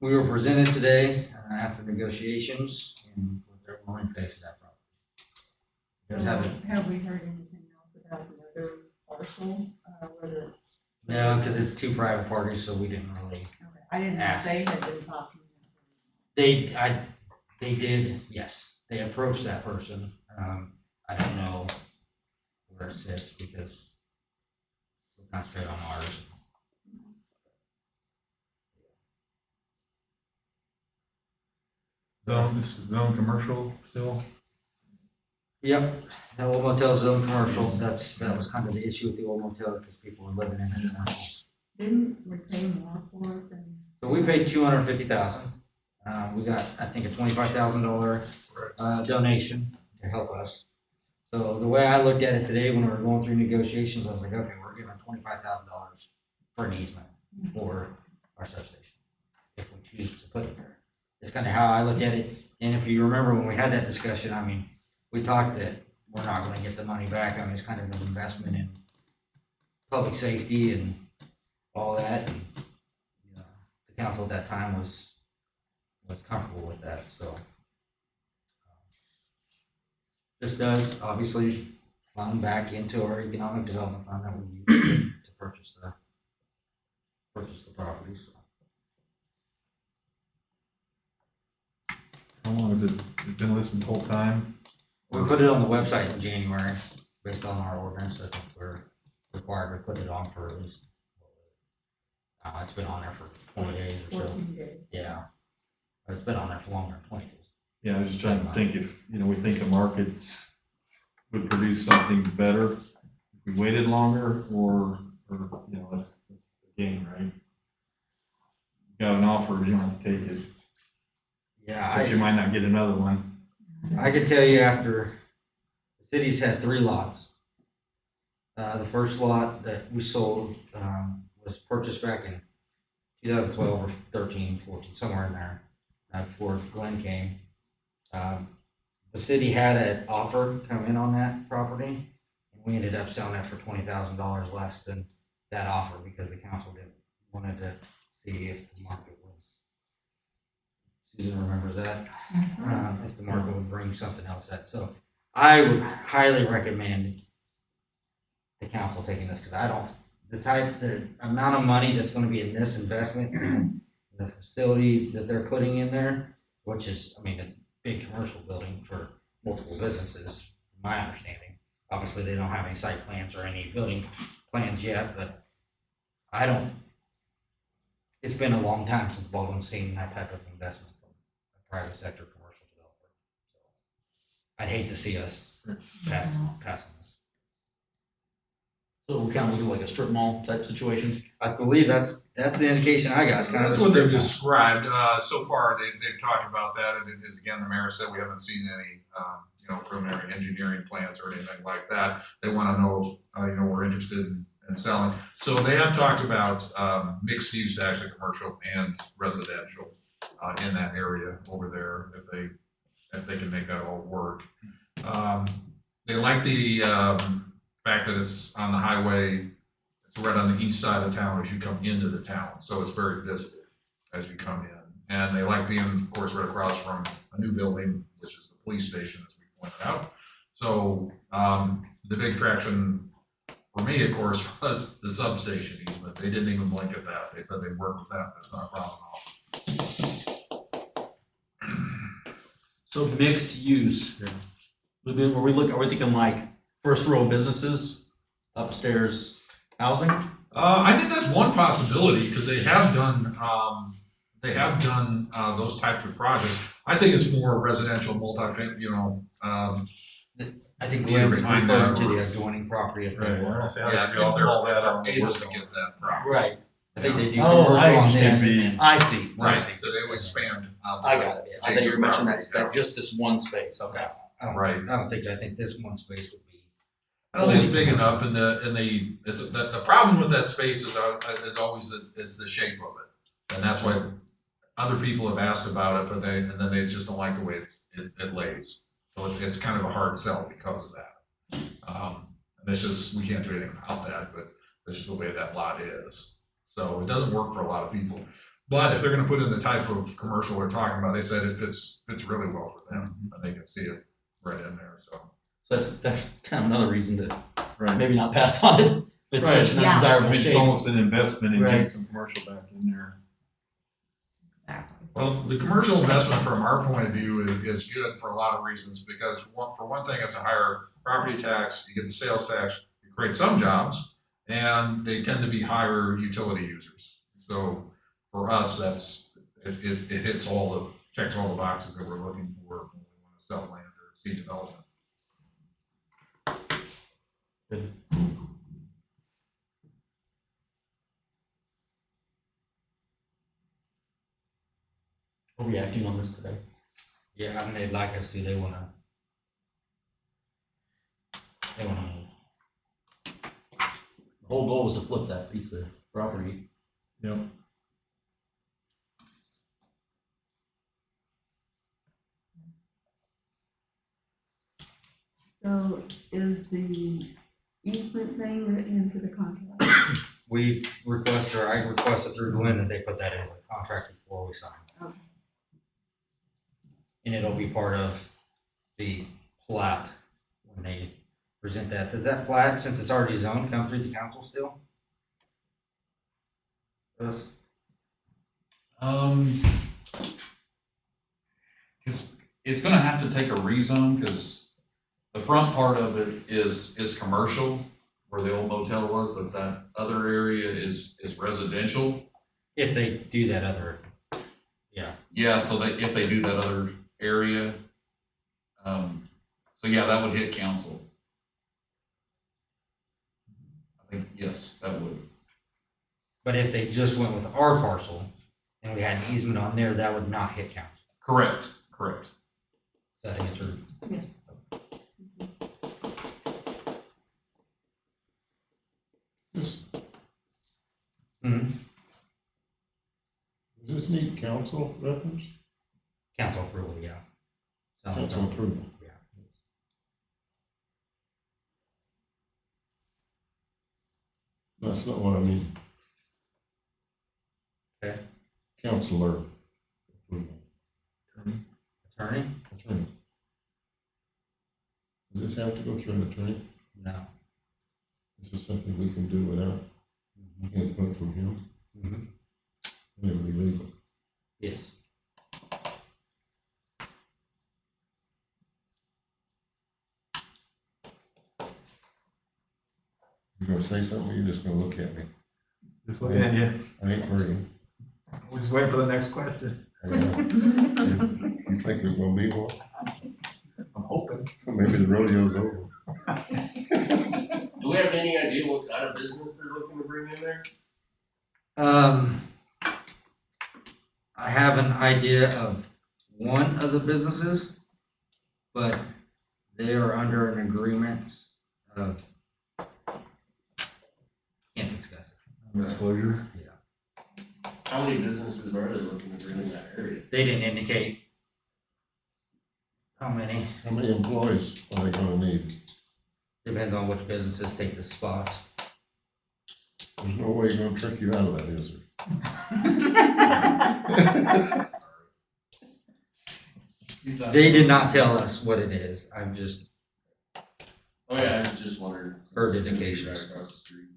we were presented today, after negotiations, and what they're willing to pay for that property. Does have it? Have we heard anything else about the other parcel, whether? No, because it's two private parties, so we didn't really. Okay, I didn't know if they had been talking. They did, yes. They approached that person. I don't know where it sits because we're concentrating on ours. This is zone commercial still? Yep, the old motel zone commercial, that was kind of the issue with the old motel, because people were living in it commercial. Didn't we pay more for it than? So we paid $250,000. We got, I think, a $25,000 donation to help us. So the way I looked at it today when we were going through negotiations, I was like, okay, we're giving $25,000 for an easement for our substation, if we choose to put it there. It's kind of how I looked at it. And if you remember when we had that discussion, I mean, we talked that we're not going to get the money back. I mean, it's kind of an investment in public safety and all that. And, you know, the council at that time was comfortable with that, so. This does obviously fund back into our economic development fund that we use to purchase the properties. How long has it been listed the whole time? We put it on the website in January, based on our ordinance. I think we're required to put it on for at least, it's been on there for 20 days or so. 14 days. Yeah. It's been on there for longer than 20 days. Yeah, I was just trying to think if, you know, we think the markets would produce something better if we waited longer, or, you know, that's the game, right? You got an offer, you don't have to take it, Yeah, but you might not get another one. I can tell you after, the city's had 3 lots. The first lot that we sold, was purchased back in 2012 or 13, 14, somewhere in there, before Glenn came. The city had an offer come in on that property, and we ended up selling it for $20,000 less than that offer because the council wanted to see if the market was, Susan remembers that, if the market would bring something else up. So I would highly recommend the council taking this, because the amount of money that's gonna be in this investment, in the facility that they're putting in there, which is, I mean, a big commercial building for multiple businesses, from my understanding. Obviously, they don't have any site plans or any building plans yet, but it's been a long time since Baldwin's seen that type of investment from a private sector commercial developer. So I'd hate to see us pass on this. So we kind of look at like a strip mall type situation. I believe that's the indication I got. It's kind of That's a what they've strip mall. described. So far, they've talked about that, and it is, again, the mayor said we haven't seen any, you know, preliminary engineering plans or anything like that. They want to know if, you know, we're interested in selling. So they have talked about, mixed use, actually, commercial and residential, in that area over there, if they can make that all work. They like the, fact that it's on the highway. It's right on the east side of town as you come into the town, so it's very visible as you come in. And they like being, of course, right across from a new building, which is the police station, as we pointed out. So, the big attraction for me, of course, was the substation easement. They didn't even blink at that. They said they'd work with that. That's not a problem at all. So mixed use. Are we thinking like first row businesses, upstairs housing? I think that's one possibility, because they have done those types of projects. I think it's more residential, multi-family, I think Yeah, Glenn's behind referring that to or- the adjoining property if they Right, were. well, see, I yeah, think all if that they're on able the to get that property. Right. I think they do Oh, commercial I on this and understand. then. I see. Right, so they would expand out. to I got it. I thought you were adjacent mentioning properties. that just this one space. Okay. Right. I think this one space would be. I don't think it's big enough, and the problem with that space is always the shape of it, and that's why other people have asked about it, but then they just don't like the way it lays. So it's kind of a hard sell because of that. And it's just, we can't do anything about that, but it's just the way that lot is. So it doesn't work for a lot of people. But if they're gonna put in the type of commercial we're talking about, they said it fits really well for them, and they can see it right in there, so. So that's kind of another reason to Right. maybe not pass on it. It's Right. such an Yeah. I undesirable mean, it's shape. almost an investment in getting Right. some commercial back in there. Exactly. Well, the commercial investment from our point of view is good for a lot of reasons, because for one thing, it's a higher property tax, you get the sales tax, you create some jobs, and they tend to be higher utility users. So for us, it hits checks all the boxes that we're looking for when we want to sell land or see development. Good. Are we acting on this today? Yeah, I mean, they'd like us to, they wanna move. The whole goal was to flip that piece of property. Yep. So is the easement thing written into the contract? I requested through Glenn that they put that in the contract before we sign. Okay. And it'll be part of the plat when they present that. Does that plat, since it's already zoned, come through the council still? Does? It's gonna have to take a rezone, because the front part of it is commercial, where the old motel was, but that other area is residential. If they do that other, yeah. Yeah, so if they do that other area, so yeah, that would hit council. I think, yes, that would. But if they just went with our parcel and we had an easement on there, that would not hit council. Correct. Does that answer? Yes. Mm-hmm. Does this need council reference? Council approval, yeah. Council approval. Yeah. That's not what I mean. Okay. Counselor approval. Attorney? Attorney. Does this have to go through an attorney? No. This is something we can do without input from him? Mm-hmm. It would be legal. Yes. You gonna say something, or you just gonna look at me? Just looking at you. I ain't hurting. We're just waiting for the next question. You think there's gonna be one? I'm hoping. Maybe the rodeo's over. Do we have any idea what kind of business they're looking to bring in there? I have an idea of one of the businesses, but they are under an agreement of, can't discuss it. Disclosure. How many businesses are they looking to bring in that area? They didn't indicate how many, How many employees are they gonna need? depends on which businesses take the spots. There's no way you're gonna trick you out of that, is there? They did not tell us what it is. I'm just, Oh, yeah, I just wondered. Heard It's gonna be indications. Right across the street.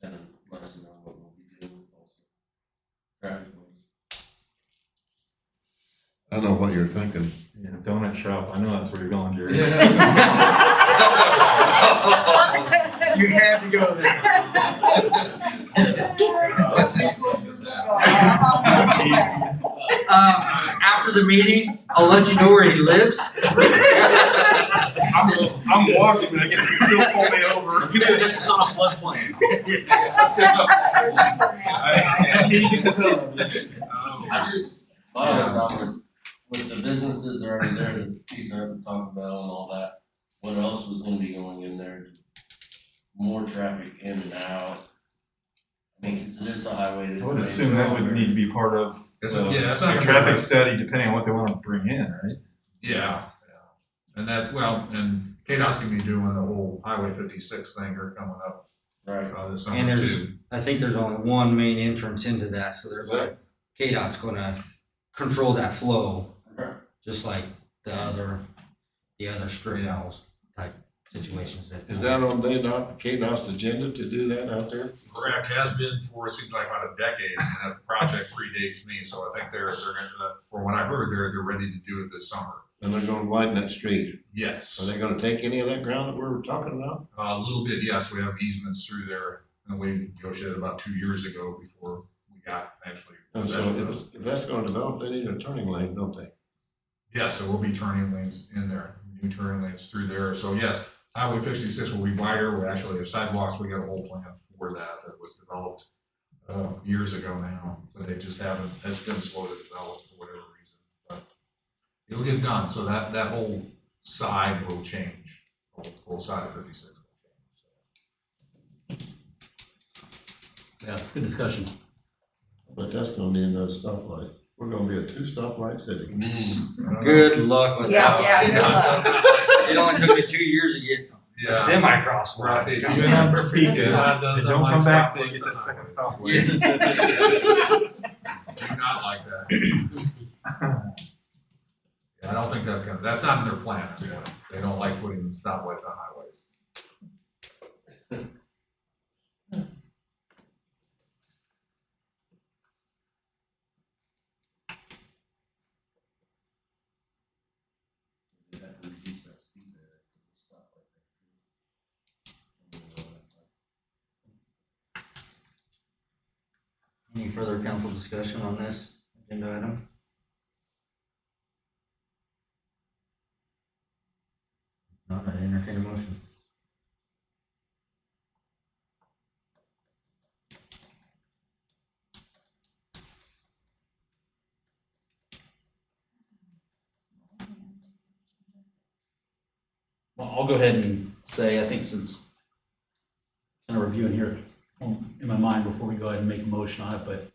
And let us know what we'll be doing also. Traffic noise. I know what you're thinking. Yeah, donut shop, I know that's where you're going, Jerry. you had to go there. After the meeting, I'll let you know where he lives. I'm walking, but I guess you can still pull me over. It's on a floodplain. I just, my other thought was, with the businesses already there, the Pizza Hut and Taco Bell and all that, what else was gonna be going in there? More traffic in and out. I mean, 'cause it is a highway. it is I would a assume that would need to be part of It's the yeah, it's not the gonna be traffic right. study, depending on what they want to bring in, right? Yeah. And that, well, and KDOT's gonna be doing the whole Highway 56 thing here coming up, Right. this And summer there's, too. I think there's only one main entrance into that, so there's like, KDOT's gonna control that flow, Okay. just like the other strip malls type situations that. Is that on KDOT's agenda to do that out there? Correct, has been for, it seems like about a decade, and that project predates me, so I think they're gonna, from what I heard, they're ready to do it this summer. And they're gonna widen that street. Yes. Are they gonna take any of that ground that we were talking about? A little bit, yes, we have easements through there, and we negotiated about 2 years ago before we got actually And so possession of it. if that's gonna develop, they need a turning lane, don't they? Yes, there will be turning lanes in there, new turning lanes through there, so yes, Highway 56 will be wider, we actually have sidewalks, we got a whole plan for that was developed years ago now, but they just haven't, it's been slow to develop for whatever reason, but it'll get done, so that whole side will change, whole side of 56 will change. Yeah, it's a good discussion. But that's gonna need another stoplight. We're gonna be a two stoplight city. Good luck with Yeah, that. yeah, good luck. It only took me 2 years to get a Yeah, semi-crosswalk. right, they do. Even on Topeka, That's they don't come back till you get that second stoplight. Do not like that. Yeah, I don't think that's not in their plan. They don't like putting stoplights on highways. They have to reduce that speed there. Stop right there. Any further council discussion on this agenda item? Not, I entertain a motion. Well, I'll go ahead and say, I think since kind of reviewing here in my mind before we go ahead and make a motion on it, but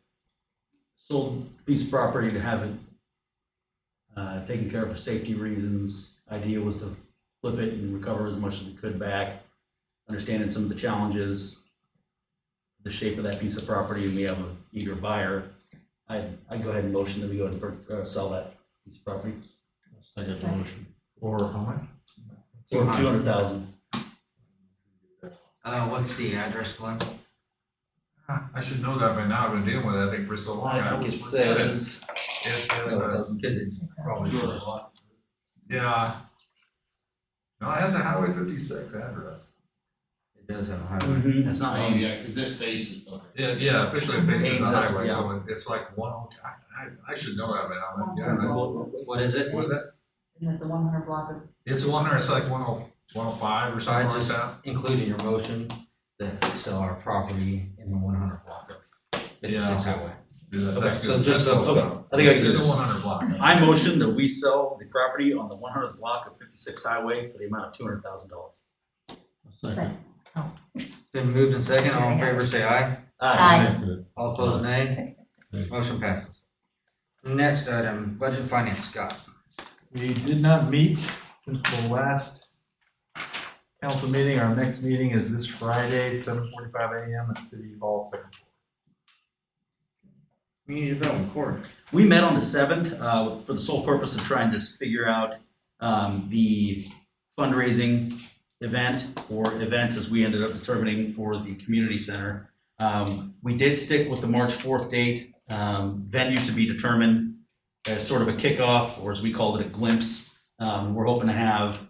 sold a piece of property to have it taken care of for safety reasons. Idea was to flip it and recover as much as we could back, understanding some of the challenges, the shape of that piece of property, and we have an eager buyer. I'd go ahead and motion that we go ahead and sell that piece of property Second motion. Or how much? for $200,000. What's the address, Glenn? I should know that by now. I've been dealing with it, I think, for so long. I think always it forget it. says, Yes, No, it doesn't, 'cause it's probably. yeah. No, it has a Highway 56 address. It does have a highway. That's not Oh, Ames. yeah, 'cause it faces, okay. Yeah, officially it faces the Ames has to highway, be so it's like I should know that by now. Yeah, What is it? what was that? Isn't it the 100 block of? It's 100, it's like 105 or something like just that. include in your motion that sell our property in the 100 block of 56 Yeah. highway. Yeah, that's Okay, so good. just That's so- good okay, stuff. I think I It's can do in the this. 100 block. I motion that we sell the property on the 100th block of 56 Highway for the amount of $200,000. Second. Been moved and second, all in favor say aye. Aye. All opposed nay. Motion passes. Next item, budget and finance, Scott. We did not meet since the last council meeting. Our next meeting is this Friday, 7:45 a.m. at City Hall, second Community development, Cory. We met on the 7th for the sole purpose of trying to figure out the fundraising event or events as we ended up determining for the community center. We did stick with the March 4th date, venue to be determined as sort of a kickoff, or as we called it, a glimpse. We're hoping to have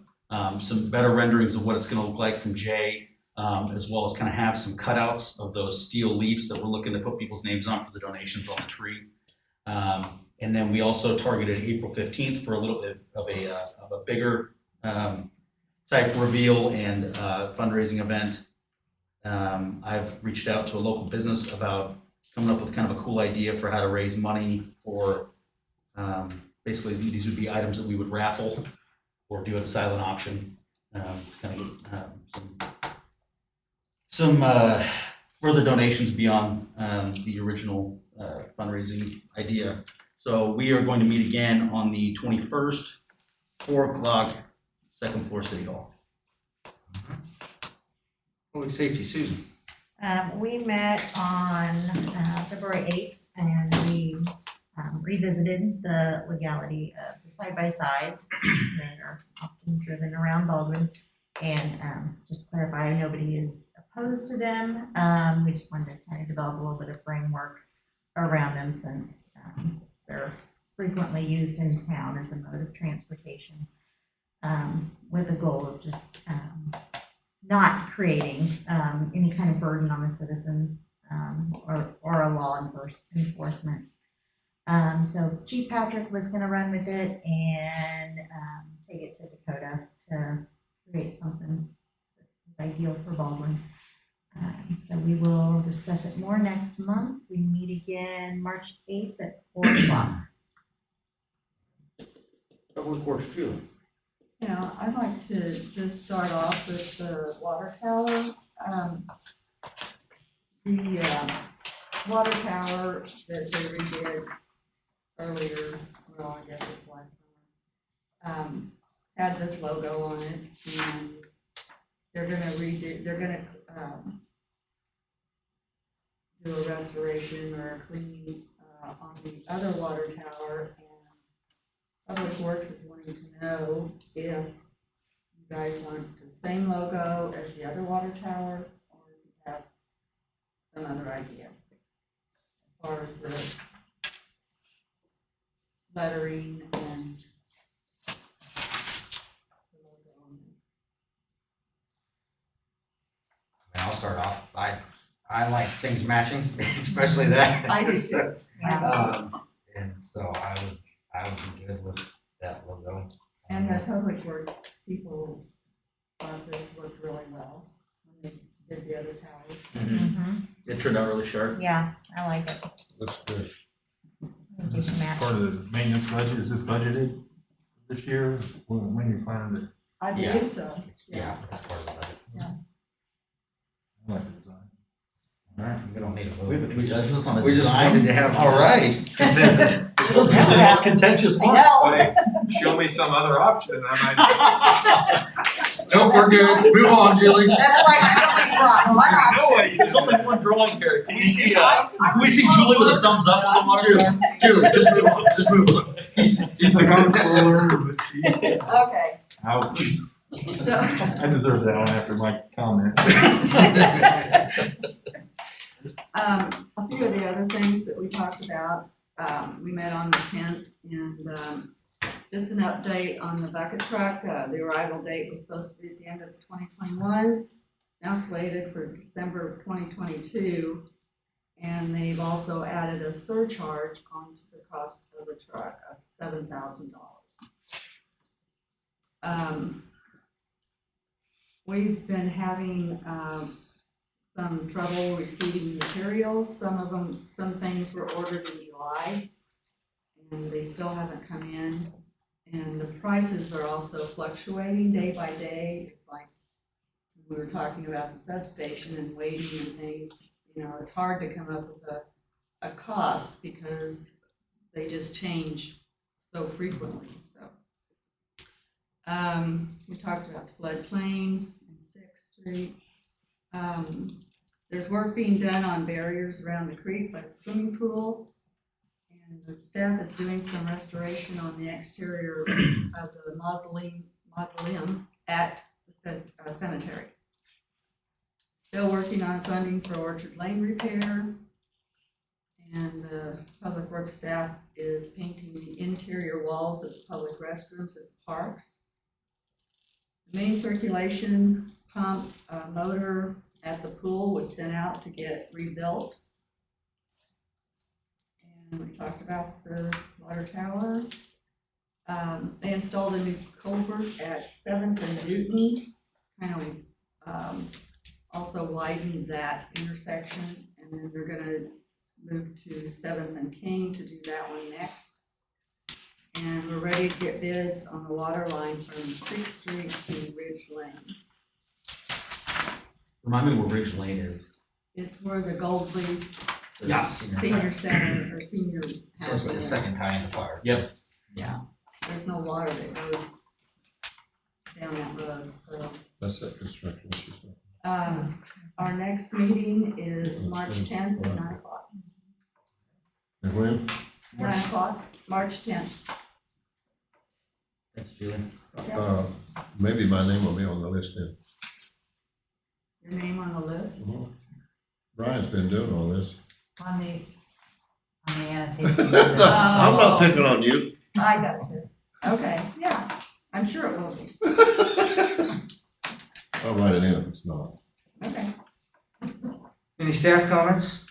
some better renderings of what it's going to look like from Jay, as well as kind of have some cutouts of those steel leaves that we're looking to put people's names on for the donations on the tree. And then we also targeted April 15th for a little bit of a bigger type reveal and fundraising event. I've reached out to a local business about coming up with kind of a cool idea for how to raise money for, basically these would be items that we would raffle or do at a silent auction, to kind of get some further donations beyond the original fundraising idea. So we are going to meet again on the 21st, 4 o'clock, second floor City Hall. Public safety, Susan. We met on February 8th and we revisited the legality of the side-by-sides that are often driven around Baldwin. And just to clarify, nobody is opposed to them. We just wanted to kind of develop a little bit of framework around them since they're frequently used in town as a mode of transportation, with the goal of just not creating any kind of burden on the citizens or a law enforcement. So Chief Patrick was going to run with it and take it to Dakota to create something that's ideal for Baldwin. So we will discuss it more next month. We meet again March 8th at 4 o'clock. Public Works, Julie. Yeah, I'd like to just start off with the water tower. The water tower that they redid earlier, well, I guess it was last summer, had this logo on it, and they're gonna do a restoration or a cleaning on the other water tower, and Public Works is wanting to know if you guys want the same logo as the other water tower, or if you have some other idea as far as the lettering and the logo on it. I'll start off. I like things matching, especially that. I do too. So, Yeah. and so I would be good with that logo. And the Public Works people thought this looked really well when they did the other towers. Mhm. It turned out really sharp. Yeah, I like it. Looks good. Just a match. Part of the maintenance budget, is this budgeted this year? When you planning to, I Yeah. believe so. Yeah, that's part of the budget. I like the design. All right, we don't need a vote. We have a consensus on a We just design? wanted to have. All right. Consensus. Those are the most contentious I ones. know. Show me some other option, and I Nope, we're good. Move on, Julie. That's why somebody brought one might. option. It's only one drawing here. Can we see Julie with his thumbs up on the water tower? Julie, just move on. Just move on. He's a comptroller, but she, Okay, so. I deserve that one after my comment. A few of the other things that we talked about, we met on the 10th, and just an update on the bucket truck. The arrival date was supposed to be at the end of 2021, now slated for December of 2022. And they've also added a surcharge onto the cost of the truck of $7,000. We've been having some trouble receiving materials. Some things were ordered in July, and they still haven't come in. And the prices are also fluctuating day by day. It's like we were talking about the substation and waiting and things. You know, it's hard to come up with a cost because they just change so frequently. So we talked about the floodplain and 6th Street. There's work being done on barriers around the creek by the swimming pool. And the staff is doing some restoration on the exterior of the mausoleum at the cemetery. Still working on funding for Orchard Lane repair. And the public works staff is painting the interior walls of the public restrooms at the parks. The main circulation pump motor at the pool was sent out to get rebuilt. And we talked about the water tower. They installed a new culvert at 7th and Newton, kind of also widened that intersection, and then they're gonna move to 7th and King to do that one next. And we're ready to get bids on the water line from 6th Street to Ridge Lane. Remind me where Ridge Lane is. It's where the Gold Leaf Yeah. Senior Center or senior Essentially housing the is. second tie in the fire. Yep. Yeah, there's no water that goes down that road, so. That's that construction issue. Our next meeting is March 10th at 9 o'clock. And when? 9 o'clock, March 10th. Thanks, Julie. Maybe my name will be on the list then. Your name on the list? Brian's been doing all this. On the annotation. I'm not picking on you. I got you. Okay, yeah, I'm sure it will be. I'll write it in if it's not. Okay. Any staff comments?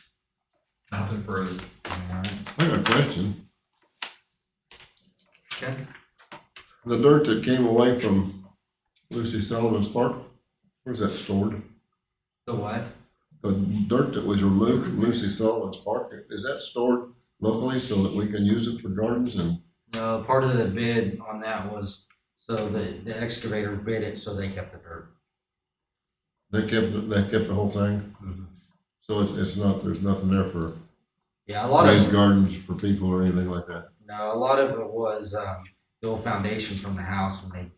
Nothing further. Alright, I got a question. okay. The dirt that came away from Lucy Sullivan's park, where's that stored? The what? The dirt that was removed from Lucy Sullivan's park, is that stored locally so that we can use it for gardens and? No, part of the bid on that was, so the excavators bid it, so they kept the dirt. They kept the whole thing? So it's not, there's nothing there for Yeah, a lot raised of, gardens for people or anything like that? no, a lot of it was, the old foundation from the house when they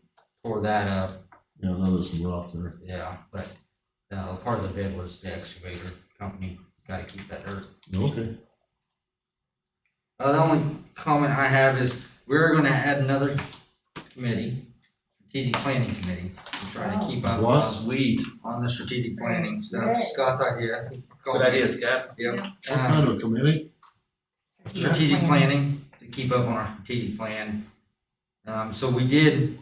tore that up. Yeah, I know there's some rock there. Yeah, but, part of the bid was the excavator company gotta keep that dirt. Okay. The only comment I have is we're gonna add another committee, strategic planning committee, to try to keep up What? Sweet. on the strategic planning stuff. Great. Scott's idea. Good idea, Scott. Yep. What kind of committee? Strategic planning, to keep up on our strategic plan. So we did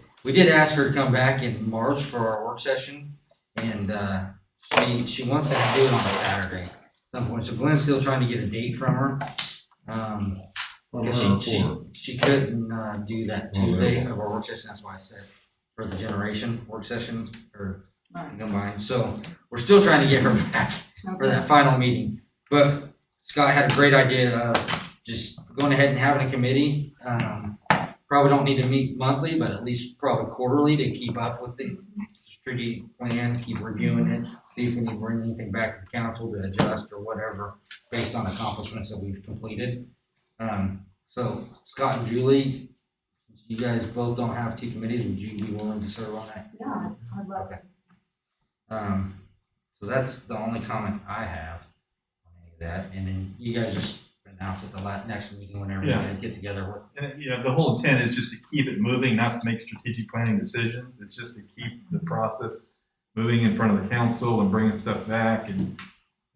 ask her to come back in March for our work session, and, she wants to do it on a Saturday at some point. So Glenn's still trying to get a date from her. Because she couldn't, do that Tuesday of our work session, that's why I said for the generation work session, or Right. combined. So we're still trying to get her back for that final meeting. But Scott had a great idea of just going ahead and having a committee. Probably don't need to meet monthly, but at least probably quarterly to keep up with the strategic plan, keep reviewing it, see if we need to bring anything back to the council to adjust or whatever based on accomplishments that we've completed. So Scott and Julie, you guys both don't have two committees, would you be willing to serve on that? Yeah, I'd love it. So that's the only comment I have on any of that, and then you guys just announce at the next meeting whenever you Yeah. guys get together with. And, the whole intent is just to keep it moving, not to make strategic planning decisions. It's just to keep the process moving in front of the council and bringing stuff back. And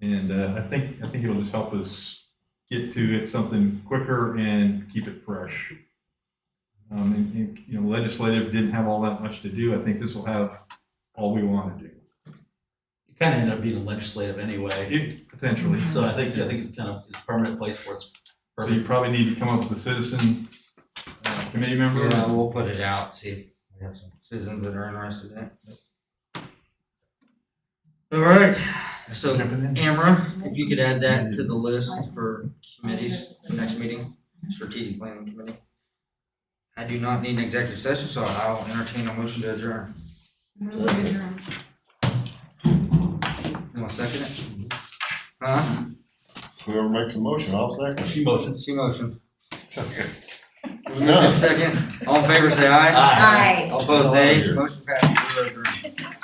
I think it'll just help us get to it something quicker and keep it fresh. Legislative didn't have all that much to do. I think this will have all we want to do. It kind of ended up being a legislative anyway. Potentially. So I think it's kind of, it's a permanent place where it's So you probably need to come up with a citizen committee member. Yeah, we'll put it out, see if we have some citizens that are interested in it. All right, so Amra, if you could add that to the list for committees, the next meeting, strategic planning committee. I do not need an executive session, so I'll entertain a motion to adjourn. You want to second it? Huh? Whoever makes a motion, I'll second. She motioned. She motioned. Second. Second, all in favor say aye. Aye. All opposed nay, motion passes. We're adjourned.